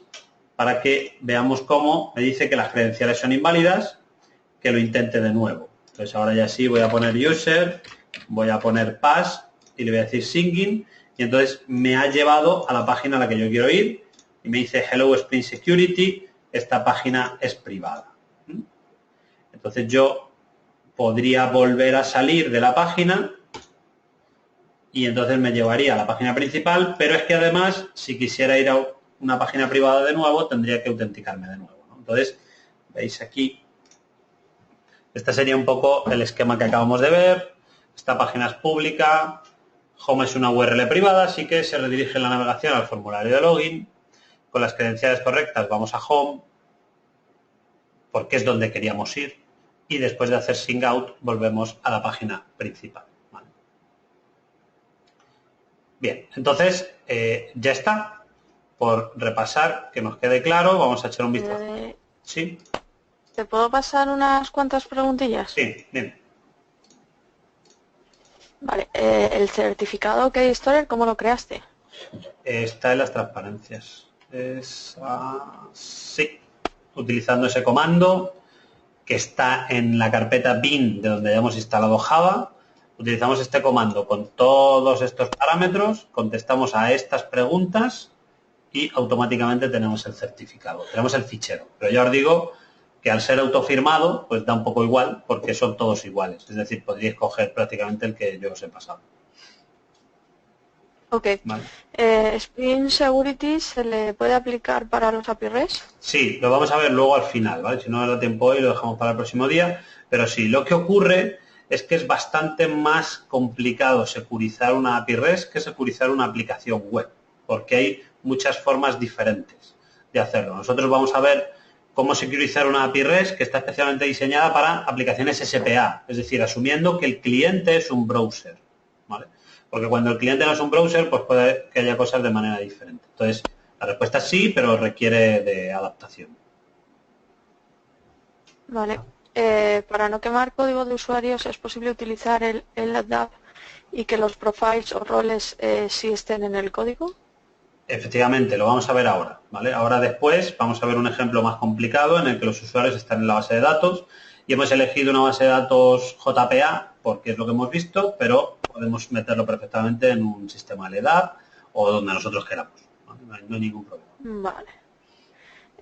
para que veamos cómo me dice que las credenciales son inválidas, que lo intente de nuevo. Entonces ahora ya sí voy a poner user, voy a poner pass y le voy a decir singing y entonces me ha llevado a la página a la que yo quiero ir y me dice Hello Spring Security, esta página es privada. Entonces yo podría volver a salir de la página y entonces me llevaría a la página principal, pero es que además, si quisiera ir a una página privada de nuevo, tendría que autenticarme de nuevo, ¿no? Entonces, veis aquí, este sería un poco el esquema que acabamos de ver. Esta página es pública, Home es una URL privada, así que se redirige la navegación al formulario de login. Con las credenciales correctas vamos a Home, porque es donde queríamos ir. Y después de hacer sign out volvemos a la página principal. ¿Vale? Bien, entonces ya está. Por repasar, que nos quede claro, vamos a echar un vistazo. ¿Sí? ¿Te puedo pasar unas cuantas preguntillas? Sí, bien. Vale, el certificado Keystore, ¿cómo lo creaste? Está en las transparencias. Sí, utilizando ese comando que está en la carpeta bin de donde hayamos instalado Java. Utilizamos este comando con todos estos parámetros, contestamos a estas preguntas y automáticamente tenemos el certificado, tenemos el fichero. Pero ya os digo que al ser autofirmado, pues da un poco igual porque son todos iguales. Es decir, podríais coger prácticamente el que yo os he pasado. Ok. Vale. ¿Spring Security se le puede aplicar para los API REST? Sí, lo vamos a ver luego al final, ¿vale? Si no nos da tiempo hoy, lo dejamos para el próximo día. Pero sí, lo que ocurre es que es bastante más complicado securizar una API REST que securizar una aplicación web, porque hay muchas formas diferentes de hacerlo. Nosotros vamos a ver cómo securizar una API REST que está especialmente diseñada para aplicaciones SPA, es decir, asumiendo que el cliente es un browser, ¿vale? Porque cuando el cliente no es un browser, pues puede que haya cosas de manera diferente. Entonces, la respuesta es sí, pero requiere de adaptación. Vale. Para no quemar código de usuarios, ¿es posible utilizar el LDAP y que los profiles o roles sí estén en el código? Efectivamente, lo vamos a ver ahora, ¿vale? Ahora después vamos a ver un ejemplo más complicado en el que los usuarios están en la base de datos y hemos elegido una base de datos JPA porque es lo que hemos visto, pero podemos meterlo perfectamente en un sistema LDAP o donde nosotros queramos, ¿vale? No hay ningún problema. Vale.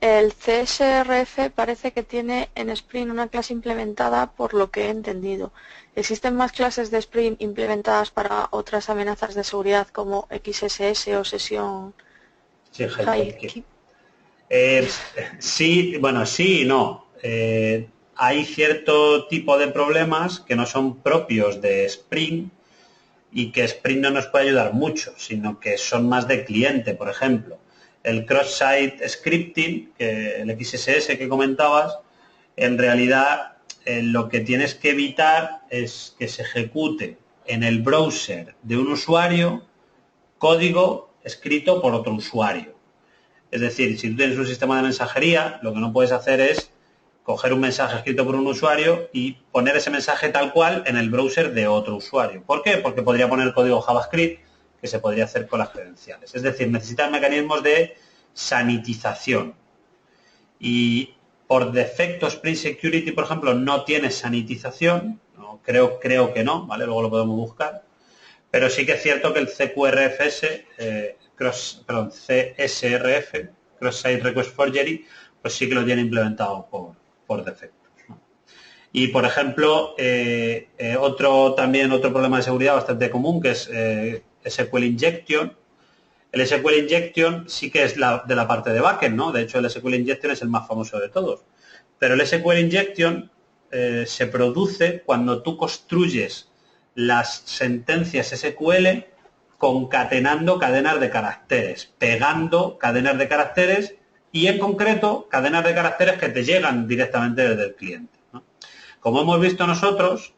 El CSRF parece que tiene en Spring una clase implementada por lo que he entendido. ¿Existen más clases de Spring implementadas para otras amenazas de seguridad como XSS o sesión? Sí, sí, bueno, sí y no. Hay cierto tipo de problemas que no son propios de Spring y que Spring no nos puede ayudar mucho, sino que son más de cliente, por ejemplo. El cross-site scripting, el XSS que comentabas, en realidad lo que tienes que evitar es que se ejecute en el browser de un usuario código escrito por otro usuario. Es decir, si tú tienes un sistema de mensajería, lo que no puedes hacer es coger un mensaje escrito por un usuario y poner ese mensaje tal cual en el browser de otro usuario. ¿Por qué? Porque podría poner código JavaScript que se podría hacer con las credenciales. Es decir, necesitan mecanismos de sanitización. Y por defecto Spring Security, por ejemplo, no tiene sanitización. No, creo que no, ¿vale? Luego lo podemos buscar. Pero sí que es cierto que el CSRF, Cross-Site Request Forgery, pues sí que lo tiene implementado por defecto, ¿no? Y, por ejemplo, otro problema de seguridad bastante común, que es SQL Injection, El SQL Injection sí que es de la parte de backend, ¿no? De hecho, el SQL Injection es el más famoso de todos. Pero el SQL Injection se produce cuando tú construyes las sentencias SQL concatenando cadenas de caracteres, pegando cadenas de caracteres y, en concreto, cadenas de caracteres que te llegan directamente desde el cliente, ¿no? Como hemos visto nosotros,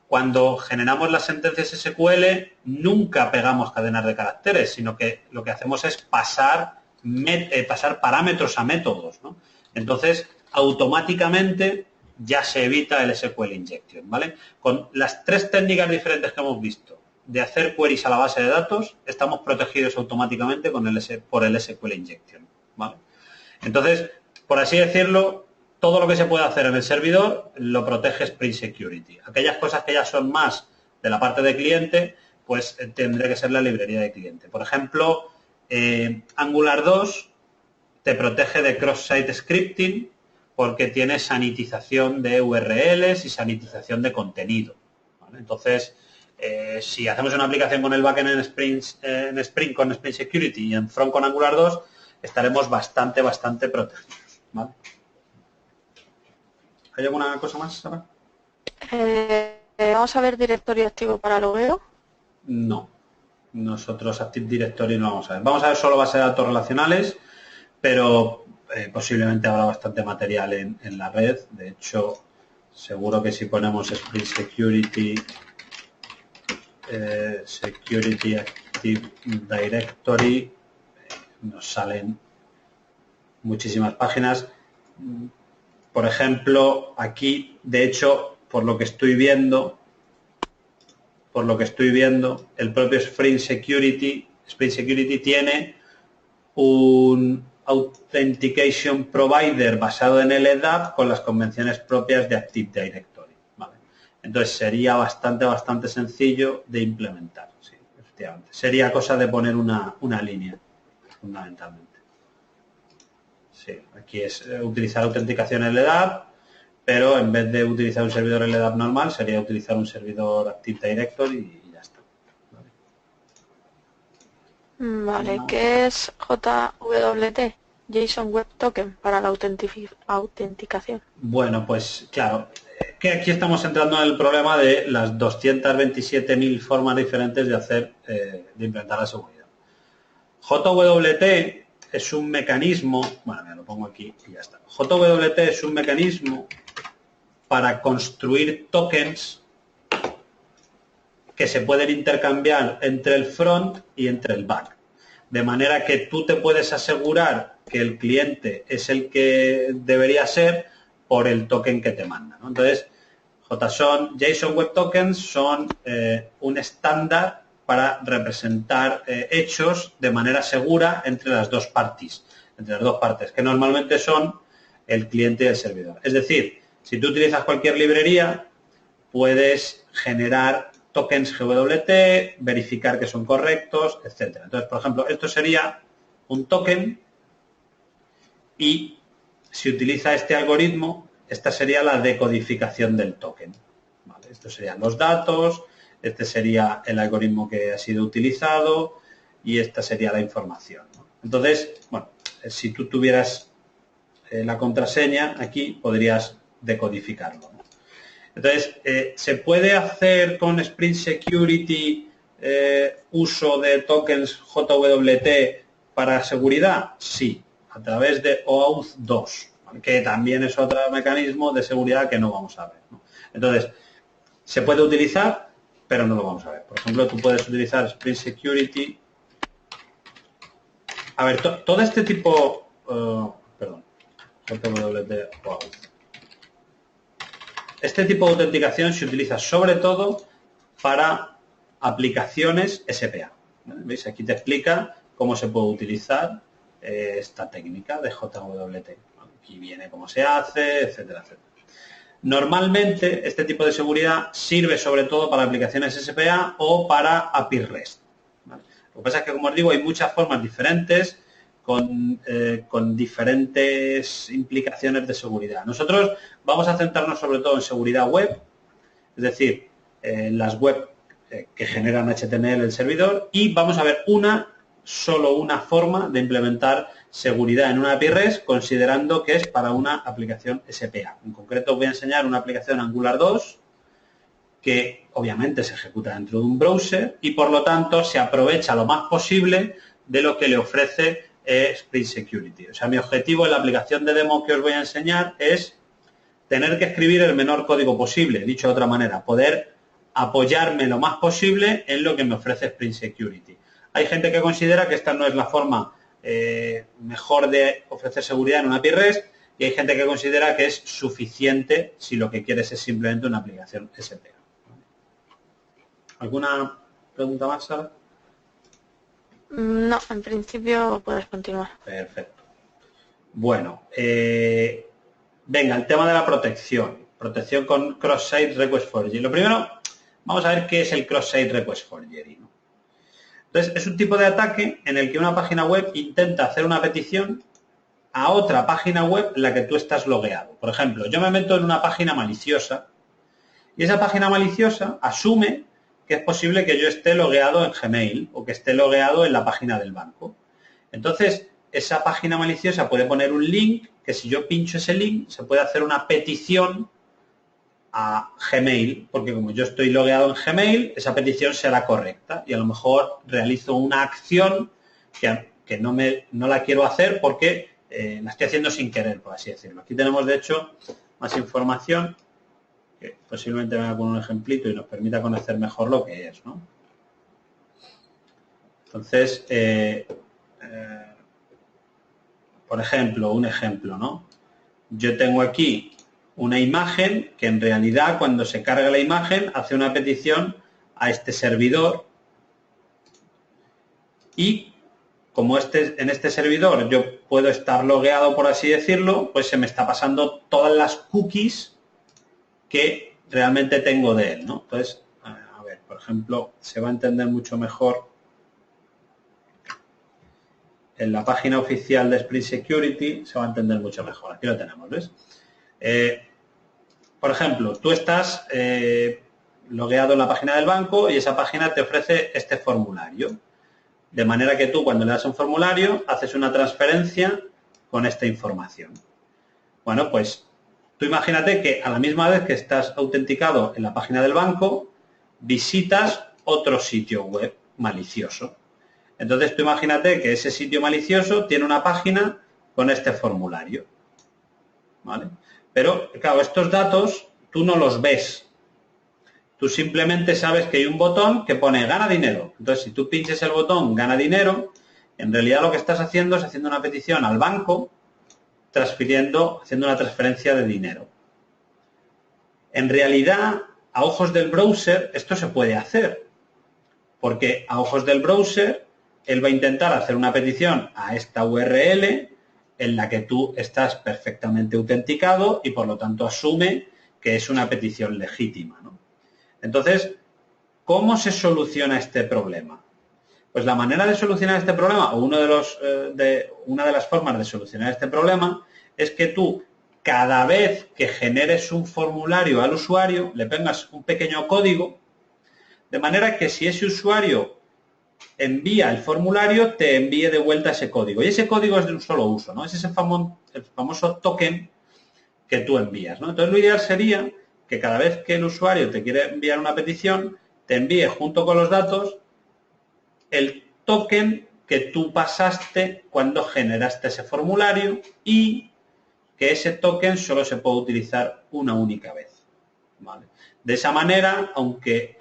cuando generamos las sentencias SQL, nunca pegamos cadenas de caracteres, sino que lo que hacemos es pasar parámetros a métodos, ¿no? Entonces, automáticamente ya se evita el SQL Injection, ¿vale? Con las tres técnicas diferentes que hemos visto de hacer queries a la base de datos, estamos protegidos automáticamente por el SQL Injection, ¿vale? Entonces, por así decirlo, todo lo que se puede hacer en el servidor lo protege Spring Security. Aquellas cosas que ya son más de la parte de cliente, pues tendrá que ser la librería de cliente. Por ejemplo, Angular 2 te protege de cross-site scripting porque tiene sanitización de URLs y sanitización de contenido, ¿vale? Entonces, si hacemos una aplicación con el backend en Spring con Spring Security y en front con Angular 2, estaremos bastante protegidos, ¿vale? ¿Hay alguna cosa más, Sara? Vamos a ver directorio activo para logueo. No. Nosotros Active Directory no vamos a ver. Vamos a ver solo bases de datos relacionales, pero posiblemente habrá bastante material en la red. De hecho, seguro que si ponemos Spring Security, Security Active Directory, nos salen muchísimas páginas. Por ejemplo, aquí, de hecho, por lo que estoy viendo, el propio Spring Security tiene un Authentication Provider basado en el LDAP con las convenciones propias de Active Directory, ¿vale? Entonces sería bastante sencillo de implementar, sí, efectivamente. Sería cosa de poner una línea, fundamentalmente. Sí, aquí es utilizar autenticación LDAP, pero en vez de utilizar un servidor LDAP normal, sería utilizar un servidor Active Directory y ya está. Vale, ¿qué es JWT? JSON Web Token para la autenticación. Bueno, pues claro, que aquí estamos entrando en el problema de las 227.000 formas diferentes de implementar la seguridad. JWT es un mecanismo, bueno, me lo pongo aquí y ya está. JWT es un mecanismo para construir tokens que se pueden intercambiar entre el front y entre el back. De manera que tú te puedes asegurar que el cliente es el que debería ser por el token que te manda, ¿no? Entonces, JSON Web Tokens son un estándar para representar hechos de manera segura entre las dos partes, que normalmente son el cliente y el servidor. Es decir, si tú utilizas cualquier librería, puedes generar tokens GWT, verificar que son correctos, etc. Entonces, por ejemplo, esto sería un token y si utiliza este algoritmo, esta sería la decodificación del token, ¿vale? Estos serían los datos, este sería el algoritmo que ha sido utilizado y esta sería la información, ¿no? Entonces, bueno, si tú tuvieras la contraseña aquí, podrías decodificarlo, ¿no? Entonces, ¿se puede hacer con Spring Security uso de tokens JWT para seguridad? Sí, a través de OAuth 2, que también es otro mecanismo de seguridad que no vamos a ver, ¿no? Entonces, se puede utilizar, pero no lo vamos a ver. Por ejemplo, tú puedes utilizar Spring Security. A ver, todo este tipo... JWT OAuth. Este tipo de autenticación se utiliza sobre todo para aplicaciones SPA, ¿vale? ¿Veis? Aquí te explica cómo se puede utilizar esta técnica de JWT. Aquí viene cómo se hace, etcétera, etcétera. Normalmente este tipo de seguridad sirve sobre todo para aplicaciones SPA o para API REST, ¿vale? Lo que pasa es que, como os digo, hay muchas formas diferentes con diferentes implicaciones de seguridad. Nosotros vamos a centrarnos sobre todo en seguridad web, es decir, las web que generan HTML el servidor, y vamos a ver una solo una forma de implementar seguridad en una API REST, considerando que es para una aplicación SPA. En concreto os voy a enseñar una aplicación Angular 2 que obviamente se ejecuta dentro de un browser y por lo tanto se aprovecha lo más posible de lo que le ofrece Spring Security. O sea, mi objetivo en la aplicación de demo que os voy a enseñar es tener que escribir el menor código posible, dicho de otra manera, poder apoyarme lo más posible en lo que me ofrece Spring Security. Hay gente que considera que esta no es la forma mejor de ofrecer seguridad en una API REST y hay gente que considera que es suficiente si lo que quieres es simplemente una aplicación SPA. ¿Alguna pregunta más, Sara? No, en principio puedes continuar. Perfecto. Bueno, venga, el tema de la protección. Protección con Cross-Site Request Forgery. Lo primero, vamos a ver qué es el Cross-Site Request Forgery, ¿no? Entonces, es un tipo de ataque en el que una página web intenta hacer una petición a otra página web en la que tú estás logueado. Por ejemplo, yo me meto en una página maliciosa y esa página maliciosa asume que es posible que yo esté logueado en Gmail o que esté logueado en la página del banco. Entonces, esa página maliciosa puede poner un link que si yo pincho ese link se puede hacer una petición a Gmail, porque como yo estoy logueado en Gmail, esa petición será correcta y a lo mejor realizo una acción que no la quiero hacer porque la estoy haciendo sin querer, por así decirlo. Aquí tenemos, de hecho, más información que posiblemente venga con un ejemplito y nos permita conocer mejor lo que es, ¿no? Entonces, por ejemplo, un ejemplo, ¿no? Yo tengo aquí una imagen que en realidad cuando se carga la imagen hace una petición a este servidor y como en este servidor yo puedo estar logueado, por así decirlo, pues se me está pasando todas las cookies que realmente tengo de él, ¿no? Entonces, a ver, por ejemplo, se va a entender mucho mejor en la página oficial de Spring Security, se va a entender mucho mejor. Aquí lo tenemos, ¿ves? Por ejemplo, tú estás logueado en la página del banco y esa página te ofrece este formulario. De manera que tú, cuando le das un formulario, haces una transferencia con esta información. Bueno, pues tú imagínate que a la misma vez que estás autenticado en la página del banco, visitas otro sitio web malicioso. Entonces tú imagínate que ese sitio malicioso tiene una página con este formulario, ¿vale? Pero, claro, estos datos tú no los ves. Tú simplemente sabes que hay un botón que pone gana dinero. Entonces, si tú pinches el botón gana dinero, en realidad lo que estás haciendo es haciendo una petición al banco, haciendo una transferencia de dinero. En realidad, a ojos del browser, esto se puede hacer. Porque a ojos del browser, él va a intentar hacer una petición a esta URL en la que tú estás perfectamente autenticado y por lo tanto asume que es una petición legítima, ¿no? Entonces, ¿cómo se soluciona este problema? Pues la manera de solucionar este problema, o una de las formas de solucionar este problema, es que tú, cada vez que generes un formulario al usuario, le pongas un pequeño código, de manera que si ese usuario envía el formulario, te envíe de vuelta ese código. Y ese código es de un solo uso, ¿no? Es ese famoso token que tú envías, ¿no? Entonces, lo ideal sería que cada vez que el usuario te quiere enviar una petición, te envíe junto con los datos el token que tú pasaste cuando generaste ese formulario y que ese token solo se puede utilizar una única vez, ¿vale? De esa manera, aunque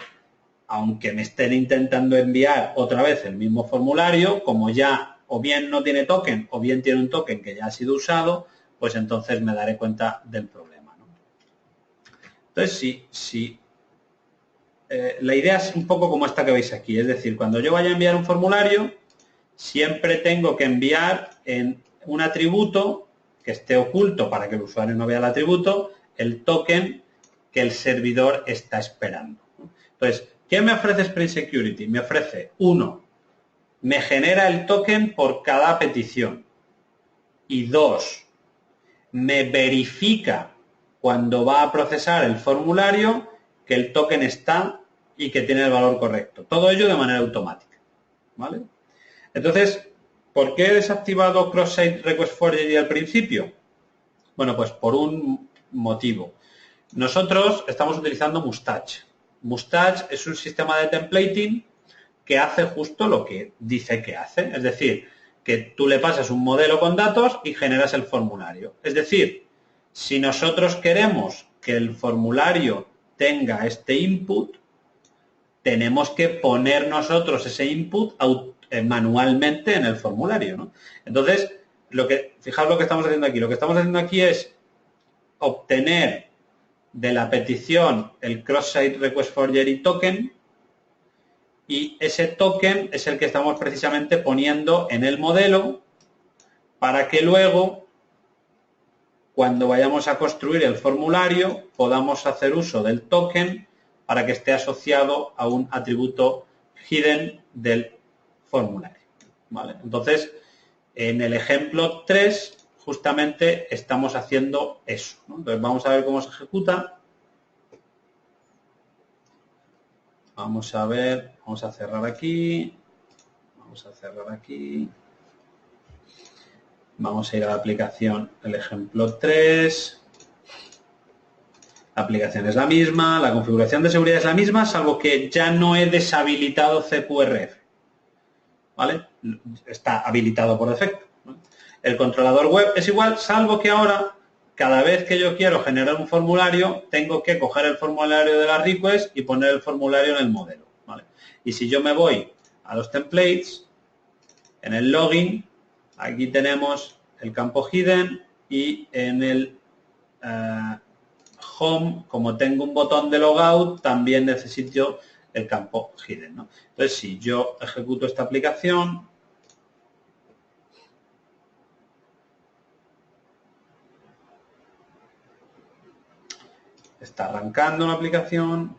me estén intentando enviar otra vez el mismo formulario, como ya o bien no tiene token o bien tiene un token que ya ha sido usado, pues entonces me daré cuenta del problema, ¿no? Entonces, la idea es un poco como esta que veis aquí, es decir, cuando yo vaya a enviar un formulario, siempre tengo que enviar en un atributo que esté oculto para que el usuario no vea el atributo, el token que el servidor está esperando. Entonces, ¿qué me ofrece Spring Security? Me ofrece, me genera el token por cada petición. Y 2, me verifica cuando va a procesar el formulario que el token está y que tiene el valor correcto. Todo ello de manera automática, ¿vale? Entonces, ¿por qué he desactivado Cross-Site Request Forgery al principio? Bueno, pues por un motivo. Nosotros estamos utilizando Mustache. Mustache es un sistema de templating que hace justo lo que dice que hace. Es decir, que tú le pasas un modelo con datos y generas el formulario. Es decir, si nosotros queremos que el formulario tenga este input, tenemos que poner nosotros ese input manualmente en el formulario, ¿no? Entonces, fijaos lo que estamos haciendo aquí. Lo que estamos haciendo aquí es obtener de la petición el Cross-Site Request Forgery token, y ese token es el que estamos precisamente poniendo en el modelo para que luego, cuando vayamos a construir el formulario, podamos hacer uso del token para que esté asociado a un atributo hidden del formulario, ¿vale? Entonces, en el ejemplo 3, justamente estamos haciendo eso, ¿no? Entonces, vamos a ver cómo se ejecuta. Vamos a ver, vamos a cerrar aquí, vamos a cerrar aquí, vamos a ir a la aplicación, el ejemplo 3, la aplicación es la misma, la configuración de seguridad es la misma, salvo que ya no he deshabilitado CQRF, ¿vale? Está habilitado por defecto, ¿no? El controlador web es igual, salvo que ahora, cada vez que yo quiero generar un formulario, tengo que coger el formulario de la request y poner el formulario en el modelo, ¿vale? Y si yo me voy a los templates, en el login, aquí tenemos el campo hidden, y en el home, como tengo un botón de logout, también necesito el campo hidden, ¿no? Entonces, si yo ejecuto esta aplicación, está arrancando la aplicación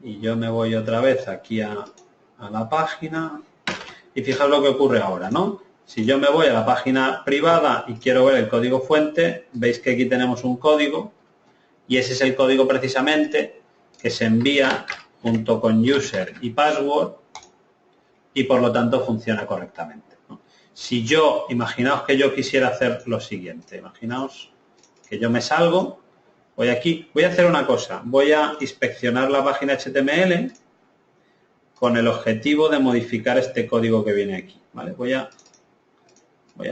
y yo me voy otra vez aquí a la página y fijaos lo que ocurre ahora, ¿no? Si yo me voy a la página privada y quiero ver el código fuente, veis que aquí tenemos un código y ese es el código precisamente que se envía junto con user y password y por lo tanto funciona correctamente, ¿no? Si yo, imaginaos que yo quisiera hacer lo siguiente, imaginaos que yo me salgo, voy aquí, voy a hacer una cosa, voy a inspeccionar la página HTML con el objetivo de modificar este código que viene aquí, ¿vale? Voy a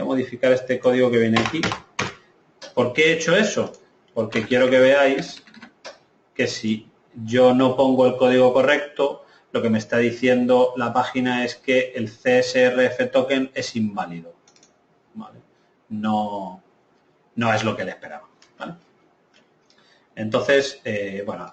modificar este código que viene aquí. ¿Por qué he hecho eso? Porque quiero que veáis que si yo no pongo el código correcto, lo que me está diciendo la página es que el CSRF token es inválido, ¿vale? No es lo que le esperaba, ¿vale? Entonces, bueno,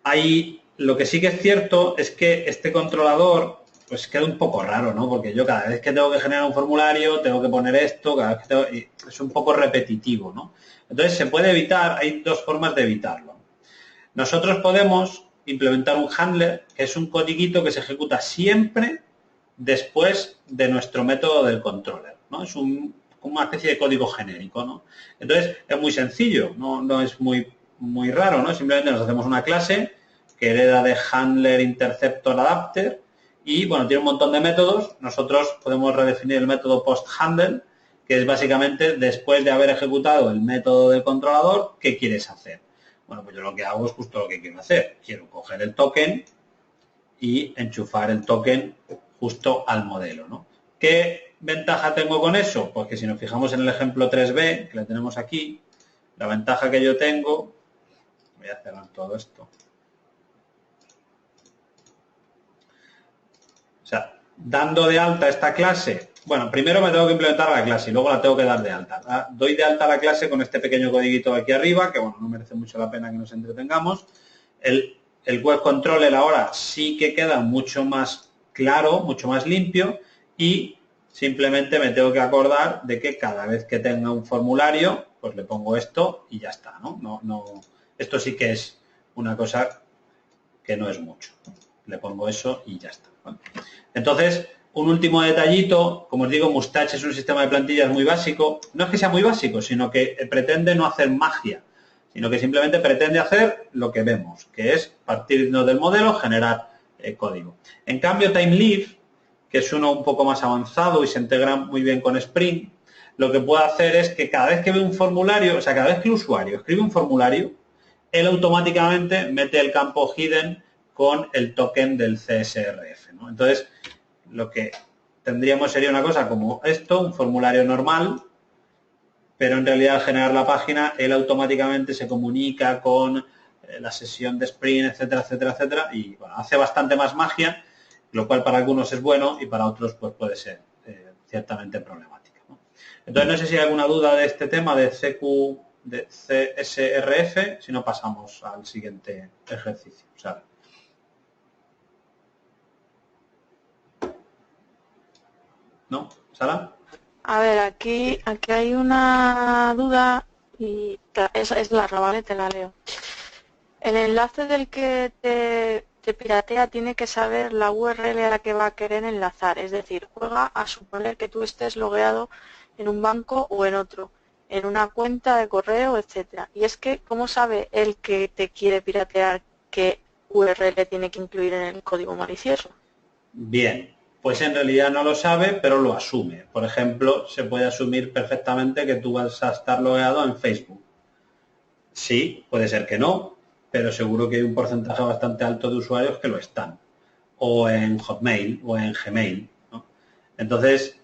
ahí lo que sí que es cierto es que este controlador pues queda un poco raro, ¿no? Porque yo cada vez que tengo que generar un formulario, tengo que poner esto, cada vez que es un poco repetitivo, ¿no? Entonces, se puede evitar, hay dos formas de evitarlo. Nosotros podemos implementar un handler, que es un codiguito que se ejecuta siempre después de nuestro método del controller, ¿no? Es una especie de código genérico, ¿no? Entonces, es muy sencillo, no es muy raro, ¿no? Simplemente nos hacemos una clase que hereda de handler interceptor adapter y, bueno, tiene un montón de métodos. Nosotros podemos redefinir el método post handle, que es básicamente después de haber ejecutado el método del controlador, ¿qué quieres hacer? Bueno, pues yo lo que hago es justo lo que quiero hacer. Quiero coger el token y enchufar el token justo al modelo, ¿no? ¿Qué ventaja tengo con eso? Pues que si nos fijamos en el ejemplo 3b, que lo tenemos aquí, la ventaja que yo tengo, voy a cerrar todo esto. O sea, dando de alta esta clase, bueno, primero me tengo que implementar la clase y luego la tengo que dar de alta. Doy de alta la clase con este pequeño codiguito de aquí arriba, que bueno, no merece mucho la pena que nos entretengamos. El web controller ahora sí que queda mucho más claro, mucho más limpio, y simplemente me tengo que acordar de que cada vez que tenga un formulario, pues le pongo esto y ya está, ¿no? Esto sí que es una cosa que no es mucho. Le pongo eso y ya está, ¿vale? Entonces, un último detallito, como os digo, Mustache es un sistema de plantillas muy básico. No es que sea muy básico, sino que pretende no hacer magia, sino que simplemente pretende hacer lo que vemos, que es partirnos del modelo, generar código. En cambio, TimeLeaf, que es uno un poco más avanzado y se integra muy bien con Spring, lo que puede hacer es que cada vez que ve un formulario, o sea, cada vez que el usuario escribe un formulario, él automáticamente mete el campo hidden con el token del CSRF, ¿no? Entonces, lo que tendríamos sería una cosa como esto, un formulario normal, pero en realidad al generar la página, él automáticamente se comunica con la sesión de Spring, etcétera, etcétera, etcétera, y bueno, hace bastante más magia, lo cual para algunos es bueno y para otros pues puede ser ciertamente problemática, ¿no? Entonces, no sé si hay alguna duda de este tema de CSRF, si no pasamos al siguiente ejercicio. ¿Sara? ¿No? ¿Sara? A ver, aquí hay una duda y es larga, ¿vale? Te la leo. El enlace del que te piratea tiene que saber la URL a la que va a querer enlazar, es decir, juega a suponer que tú estés logueado en un banco o en otro, en una cuenta de correo, etcétera. Y es que, ¿cómo sabe el que te quiere piratear qué URL tiene que incluir en el código malicioso? Bien, pues en realidad no lo sabe, pero lo asume. Por ejemplo, se puede asumir perfectamente que tú vas a estar logueado en Facebook. Sí, puede ser que no, pero seguro que hay un porcentaje bastante alto de usuarios que lo están. O en Hotmail o en Gmail, ¿no? Entonces,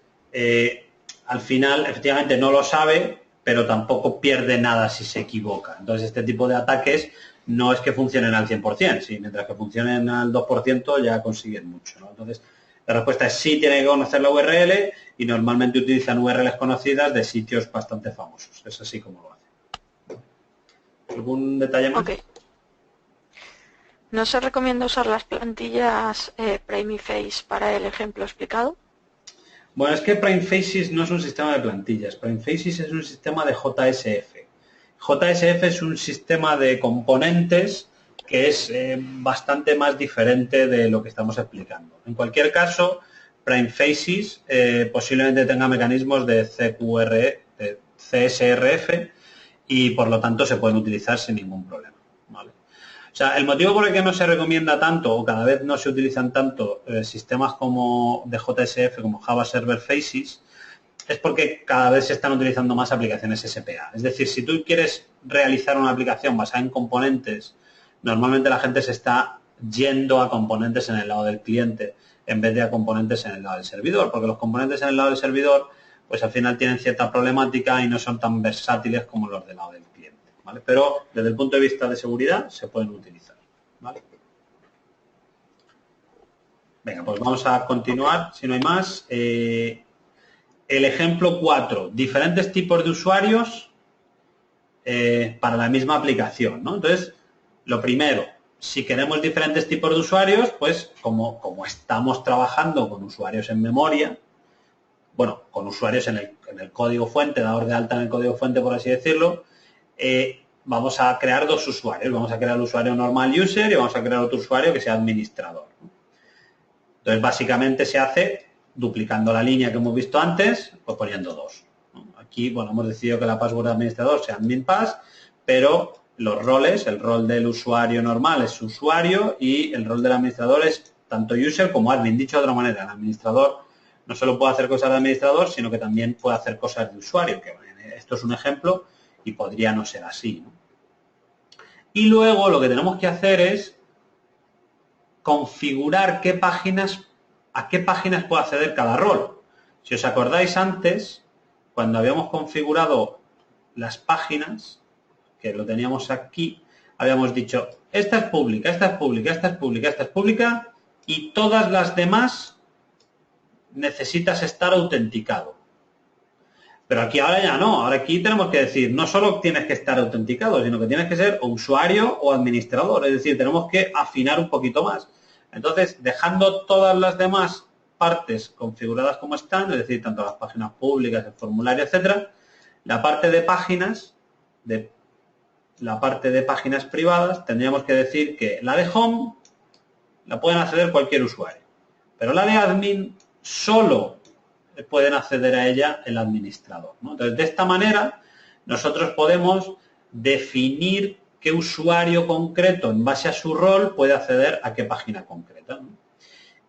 al final, efectivamente no lo sabe, pero tampoco pierde nada si se equivoca. Entonces, este tipo de ataques no es que funcionen al 100%, ¿sí? Mientras que funcionen al 2% ya consiguen mucho, ¿no? Entonces, la respuesta es sí, tiene que conocer la URL y normalmente utilizan URLs conocidas de sitios bastante famosos. Es así como lo hacen. ¿Algún detalle más? Ok. ¿No se recomienda usar las plantillas Primeface para el ejemplo explicado? Bueno, es que Primefaces no es un sistema de plantillas. Primefaces es un sistema de JSF. JSF es un sistema de componentes que es bastante más diferente de lo que estamos explicando. En cualquier caso, Primefaces posiblemente tenga mecanismos de CSRF y por lo tanto se pueden utilizar sin ningún problema, ¿vale? O sea, el motivo por el que no se recomienda tanto o cada vez no se utilizan tanto sistemas como de JSF como Java Server Faces es porque cada vez se están utilizando más aplicaciones SPA. Es decir, si tú quieres realizar una aplicación basada en componentes, normalmente la gente se está yendo a componentes en el lado del cliente en vez de a componentes en el lado del servidor, porque los componentes en el lado del servidor pues al final tienen cierta problemática y no son tan versátiles como los del lado del cliente, ¿vale? Pero desde el punto de vista de seguridad se pueden utilizar, ¿vale? Venga, pues vamos a continuar, Okay. si no hay más. El ejemplo 4, diferentes tipos de usuarios para la misma aplicación, ¿no? Entonces, lo primero, si queremos diferentes tipos de usuarios, pues como estamos trabajando con usuarios en memoria, bueno, con usuarios en el código fuente, dados de alta en el código fuente, por así decirlo, vamos a crear dos usuarios. Vamos a crear el usuario normal user y vamos a crear otro usuario que sea administrador. Entonces, básicamente se hace duplicando la línea que hemos visto antes, pues poniendo dos. Aquí, bueno, hemos decidido que la password de administrador sea adminpass, pero los roles, el rol del usuario normal es usuario y el rol del administrador es tanto user como admin. Dicho de otra manera, el administrador no solo puede hacer cosas de administrador, sino que también puede hacer cosas de usuario, que esto es un ejemplo y podría no ser así, ¿no? Y luego lo que tenemos que hacer es configurar a qué páginas puede acceder cada rol. Si os acordáis antes, cuando habíamos configurado las páginas, que lo teníamos aquí, habíamos dicho, esta es pública, esta es pública, esta es pública, esta es pública, y todas las demás necesitas estar autenticado. Pero aquí ahora ya no, ahora aquí tenemos que decir, no solo tienes que estar autenticado, sino que tienes que ser o usuario o administrador, es decir, tenemos que afinar un poquito más. Entonces, dejando todas las demás partes configuradas como están, es decir, tanto las páginas públicas, el formulario, etcétera, la parte de páginas privadas, tendríamos que decir que la de home la pueden acceder cualquier usuario, pero la de admin solo pueden acceder a ella el administrador, ¿no? Entonces, de esta manera, nosotros podemos definir qué usuario concreto, en base a su rol, puede acceder a qué página concreta, ¿no?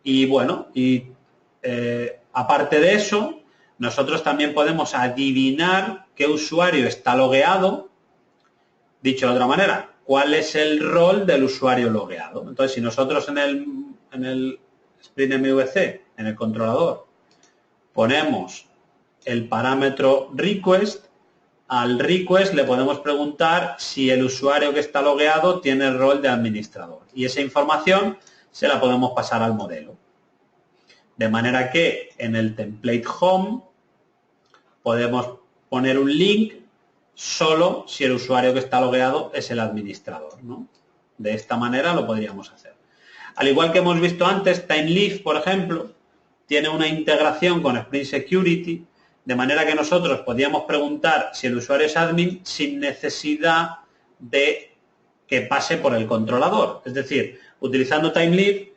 Y bueno, aparte de eso, nosotros también podemos adivinar qué usuario está logueado. Dicho de otra manera, ¿cuál es el rol del usuario logueado? Entonces, si nosotros en el Spring MVC, en el controlador, ponemos el parámetro request, al request le podemos preguntar si el usuario que está logueado tiene el rol de administrador. Y esa información se la podemos pasar al modelo. De manera que en el template home podemos poner un link solo si el usuario que está logueado es el administrador, ¿no? De esta manera lo podríamos hacer. Al igual que hemos visto antes, TimeLeaf, por ejemplo, tiene una integración con Spring Security, de manera que nosotros podíamos preguntar si el usuario es admin sin necesidad de que pase por el controlador. Es decir, utilizando TimeLeaf,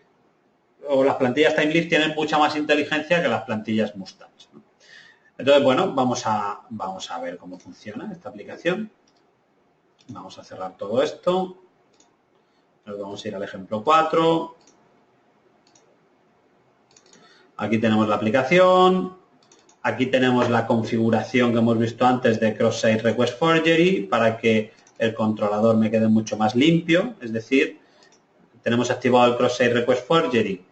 o las plantillas TimeLeaf tienen mucha más inteligencia que las plantillas Mustache, ¿no? Entonces, bueno, vamos a ver cómo funciona esta aplicación. Vamos a cerrar todo esto. Nos vamos a ir al ejemplo 4. Aquí tenemos la aplicación. Aquí tenemos la configuración que hemos visto antes de Cross-Site Request Forgery para que el controlador me quede mucho más limpio. Es decir, tenemos activado el Cross-Site Request Forgery,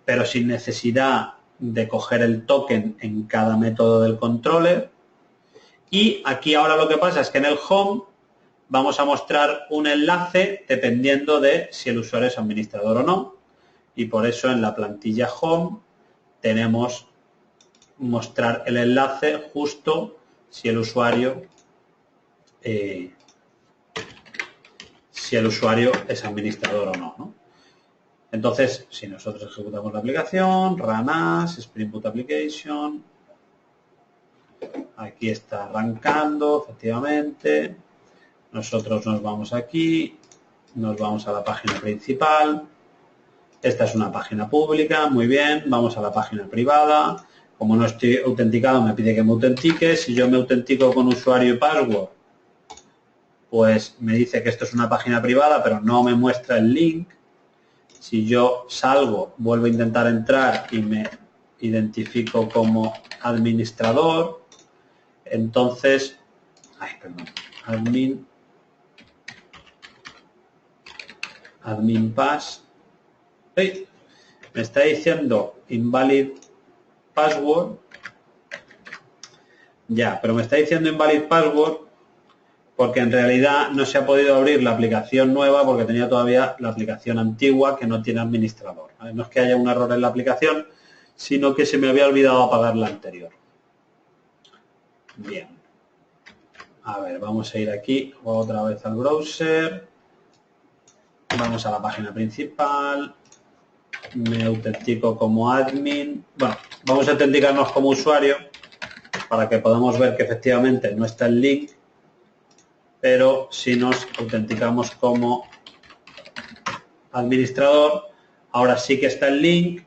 pero sin necesidad de coger el token en cada método del controller. Y aquí ahora lo que pasa es que en el home vamos a mostrar un enlace dependiendo de si el usuario es administrador o no. Y por eso en la plantilla home tenemos mostrar el enlace justo si el usuario es administrador o no, ¿no? Entonces, si nosotros ejecutamos la aplicación, run as, Spring Boot Application, aquí está arrancando, efectivamente. Nosotros nos vamos aquí, nos vamos a la página principal. Esta es una página pública, muy bien. Vamos a la página privada. Como no estoy autenticado, me pide que me autentique. Si yo me autentico con usuario y password, pues me dice que esto es una página privada, pero no me muestra el link. Si yo salgo, vuelvo a intentar entrar y me identifico como administrador, entonces, admin pass, me está diciendo invalid password, ya, pero me está diciendo invalid password porque en realidad no se ha podido abrir la aplicación nueva porque tenía todavía la aplicación antigua que no tiene administrador, ¿vale? No es que haya un error en la aplicación, sino que se me había olvidado apagar la anterior. Bien. A ver, vamos a ir aquí otra vez al browser. Vamos a la página principal. Me autentico como admin. Bueno, vamos a autenticarnos como usuario para que podamos ver que efectivamente no está el link. Pero si nos autenticamos como administrador, ahora sí que está el link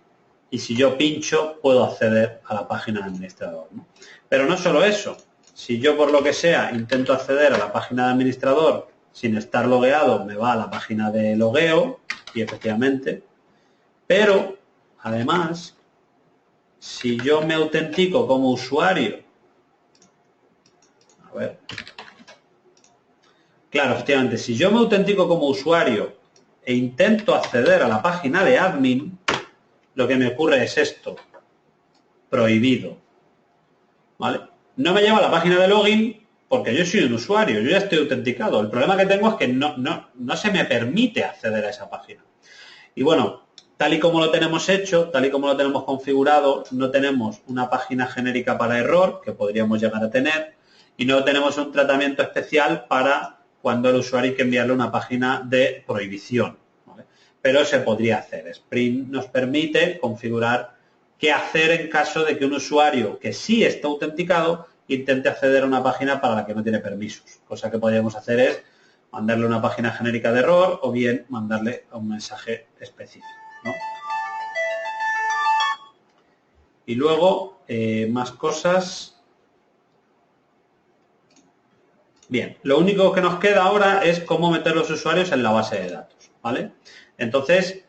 y si yo pincho puedo acceder a la página de administrador, ¿no? Pero no solo eso, si yo por lo que sea intento acceder a la página de administrador sin estar logueado, me va a la página de logueo y efectivamente, pero además, si yo me autentico como usuario, a ver, claro, efectivamente, si yo me autentico como usuario e intento acceder a la página de admin, lo que me ocurre es esto, prohibido, ¿vale? No me lleva a la página de login porque yo soy un usuario, yo ya estoy autenticado. El problema que tengo es que no se me permite acceder a esa página. Y bueno, tal y como lo tenemos hecho, tal y como lo tenemos configurado, no tenemos una página genérica para error, que podríamos llegar a tener, y no tenemos un tratamiento especial para cuando el usuario hay que enviarle una página de prohibición, ¿vale? Pero se podría hacer. Spring nos permite configurar qué hacer en caso de que un usuario que sí está autenticado intente acceder a una página para la que no tiene permisos. Cosa que podríamos hacer es mandarle una página genérica de error o bien mandarle un mensaje específico, ¿no? Y luego, más cosas. Bien, lo único que nos queda ahora es cómo meter los usuarios en la base de datos, ¿vale? Entonces,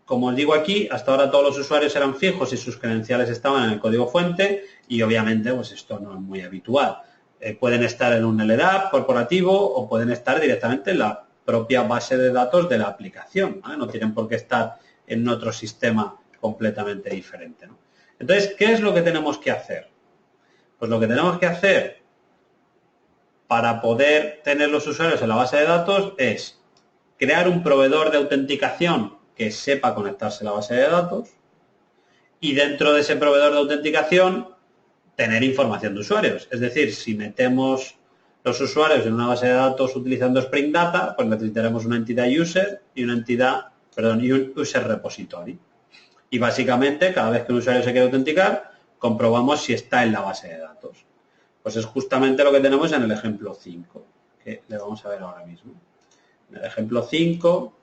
como os digo aquí, hasta ahora todos los usuarios eran fijos y sus credenciales estaban en el código fuente y obviamente pues esto no es muy habitual. Pueden estar en un LDAP corporativo o pueden estar directamente en la propia base de datos de la aplicación, ¿vale? No tienen por qué estar en otro sistema completamente diferente, ¿no? Entonces, ¿qué es lo que tenemos que hacer? Pues lo que tenemos que hacer para poder tener los usuarios en la base de datos es crear un proveedor de autenticación que sepa conectarse a la base de datos y dentro de ese proveedor de autenticación tener información de usuarios. Es decir, si metemos los usuarios en una base de datos utilizando Spring Data, pues necesitaremos una entidad user y una entidad, perdón, y un user repository. Y básicamente, cada vez que un usuario se quiere autenticar, comprobamos si está en la base de datos. Pues es justamente lo que tenemos en el ejemplo 5, que le vamos a ver ahora mismo. En el ejemplo 5,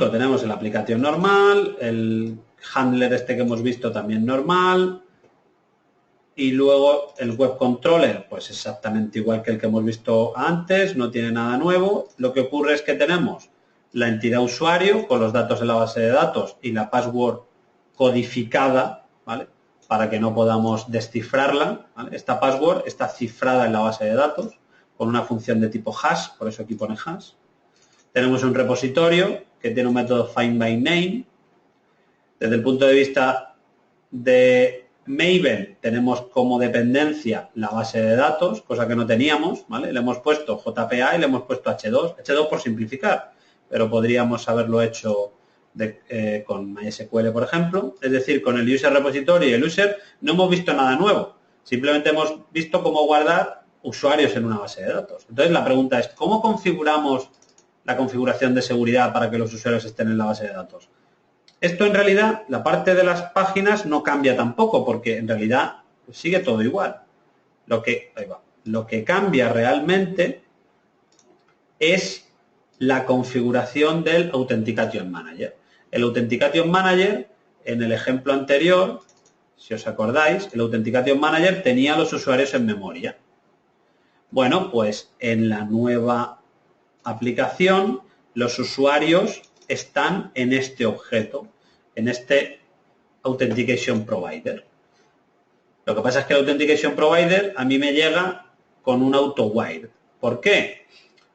tenemos la aplicación normal, el handler este que hemos visto también normal, y luego el web controller, pues exactamente igual que el que hemos visto antes, no tiene nada nuevo. Lo que ocurre es que tenemos la entidad usuario con los datos en la base de datos y la password codificada, ¿vale? Para que no podamos descifrarla, ¿vale? Esta password está cifrada en la base de datos con una función de tipo hash, por eso aquí pone hash. Tenemos un repositorio que tiene un método findByName. Desde el punto de vista de Maven tenemos como dependencia la base de datos, cosa que no teníamos, ¿vale? Le hemos puesto JPA y le hemos puesto H2 por simplificar, pero podríamos haberlo hecho con MySQL, por ejemplo. Es decir, con el user repository y el user no hemos visto nada nuevo, simplemente hemos visto cómo guardar usuarios en una base de datos. Entonces la pregunta es, ¿cómo configuramos la configuración de seguridad para que los usuarios estén en la base de datos? Esto en realidad, la parte de las páginas no cambia tampoco, porque en realidad sigue todo igual. Lo que cambia realmente es la configuración del Authentication Manager. El Authentication Manager, en el ejemplo anterior, si os acordáis, el Authentication Manager tenía los usuarios en memoria. Bueno, pues en la nueva aplicación, los usuarios están en este objeto, en este Authentication Provider. Lo que pasa es que el Authentication Provider a mí me llega con un AutoWire. ¿Por qué?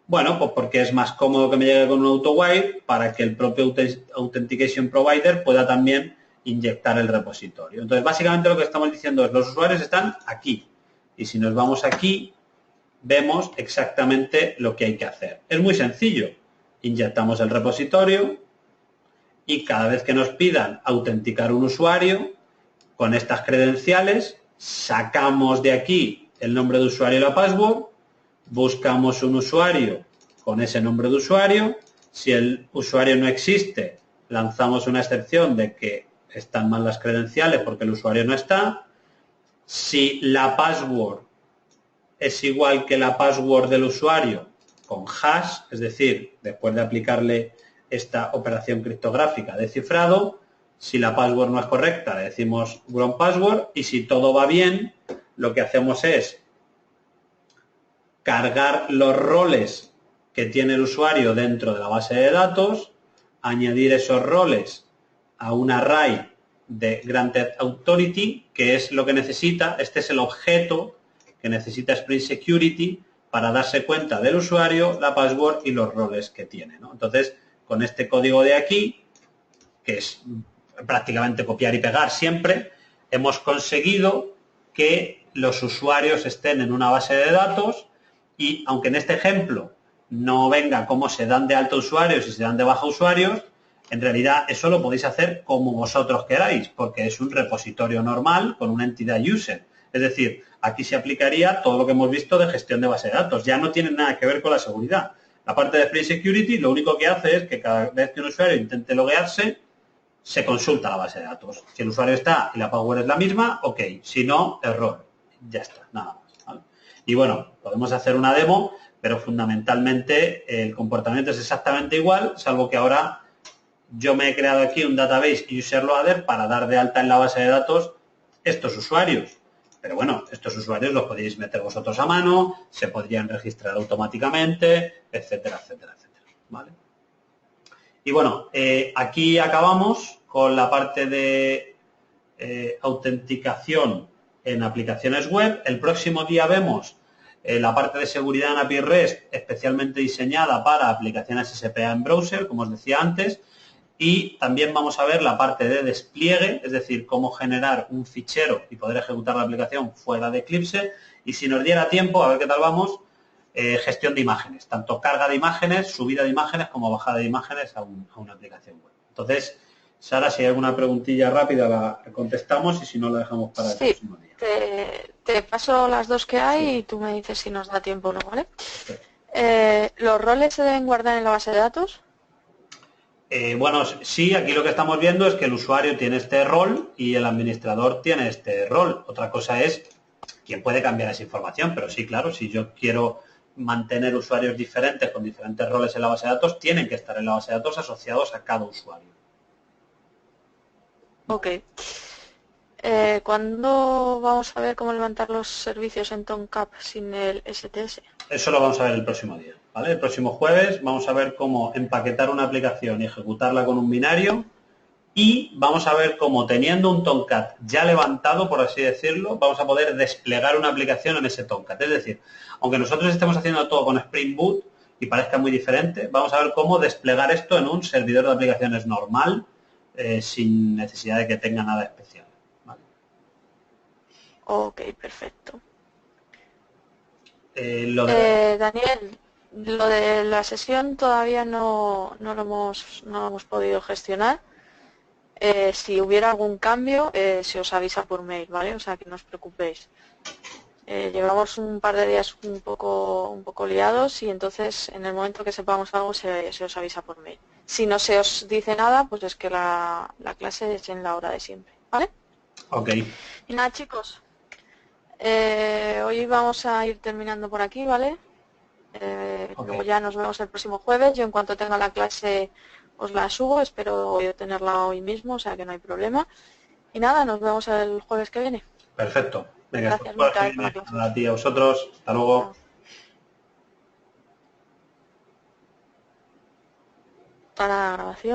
Bueno, pues porque es más cómodo que me llegue con un AutoWire para que el propio Authentication Provider pueda también inyectar el repositorio. Entonces, básicamente lo que estamos diciendo es los usuarios están aquí. Y si nos vamos aquí, vemos exactamente lo que hay que hacer. Es muy sencillo. Inyectamos el repositorio y cada vez que nos pidan autenticar un usuario, con estas credenciales, sacamos de aquí el nombre de usuario y la password, buscamos un usuario con ese nombre de usuario. Si el usuario no existe, lanzamos una excepción de que están mal las credenciales porque el usuario no está. Si la password es igual que la password del usuario con hash, es decir, después de aplicarle esta operación criptográfica de cifrado, si la password no es correcta, le decimos wrong password, y si todo va bien, lo que hacemos es cargar los roles que tiene el usuario dentro de la base de datos, añadir esos roles a un array de Granted Authority, que es lo que necesita, este es el objeto que necesita Spring Security para darse cuenta del usuario, la password y los roles que tiene, ¿no? Entonces, con este código de aquí, que es prácticamente copiar y pegar siempre, hemos conseguido que los usuarios estén en una base de datos y, aunque en este ejemplo no venga cómo se dan de alta usuarios y se dan de baja usuarios, en realidad eso lo podéis hacer como vosotros queráis, porque es un repositorio normal con una entidad user. Es decir, aquí se aplicaría todo lo que hemos visto de gestión de base de datos. Ya no tiene nada que ver con la seguridad. La parte de Spring Security lo único que hace es que cada vez que un usuario intente loguearse, se consulta la base de datos. Si el usuario está y la password es la misma, ok. Si no, error. Ya está, nada más, ¿vale? Y bueno, podemos hacer una demo, pero fundamentalmente el comportamiento es exactamente igual, salvo que ahora yo me he creado aquí un database user loader para dar de alta en la base de datos estos usuarios. Pero bueno, estos usuarios los podéis meter vosotros a mano, se podrían registrar automáticamente, etcétera, etcétera, etcétera. ¿Vale? Y bueno, aquí acabamos con la parte de autenticación en aplicaciones web. El próximo día vemos la parte de seguridad en API REST, especialmente diseñada para aplicaciones SPA en browser, como os decía antes. Y también vamos a ver la parte de despliegue, es decir, cómo generar un fichero y poder ejecutar la aplicación fuera de Eclipse. Y si nos diera tiempo, a ver qué tal vamos, gestión de imágenes, tanto carga de imágenes, subida de imágenes, como bajada de imágenes a una aplicación web. Entonces, Sara, si hay alguna preguntilla rápida la contestamos y si no la dejamos para el próximo día. Te paso las dos que hay y tú me dices si nos da tiempo o no, ¿vale? Sí. ¿Los roles se deben guardar en la base de datos? Bueno, sí, aquí lo que estamos viendo es que el usuario tiene este rol y el administrador tiene este rol. Otra cosa es quién puede cambiar esa información, pero sí, claro, si yo quiero mantener usuarios diferentes con diferentes roles en la base de datos, tienen que estar en la base de datos asociados a cada usuario. Ok. ¿Cuándo vamos a ver cómo levantar los servicios en Tomcat sin el STS? Eso lo vamos a ver el próximo día, ¿vale? El próximo jueves vamos a ver cómo empaquetar una aplicación y ejecutarla con un binario y vamos a ver cómo teniendo un Tomcat ya levantado, por así decirlo, vamos a poder desplegar una aplicación en ese Tomcat. Es decir, aunque nosotros estemos haciendo todo con Spring Boot y parezca muy diferente, vamos a ver cómo desplegar esto en un servidor de aplicaciones normal sin necesidad de que tenga nada especial. ¿Vale? Ok, perfecto. Daniel, lo de la sesión todavía no lo hemos podido gestionar. Si hubiera algún cambio, se os avisa por mail, ¿vale? O sea, que no os preocupéis. Llevamos un par de días un poco liados y entonces en el momento que sepamos algo se os avisa por mail. Si no se os dice nada, pues es que la clase es en la hora de siempre, ¿vale? Ok. Y nada, chicos. Hoy vamos a ir terminando por aquí, ¿vale? Okay. Luego ya nos vemos el próximo jueves. Yo en cuanto tenga la clase os la subo. Espero tenerla hoy mismo, o sea que no hay problema. Y nada, nos vemos el jueves que viene. Perfecto. Venga, gracias, Micael, por la clase. A ti, a vosotros. Hasta luego. Para la grabación.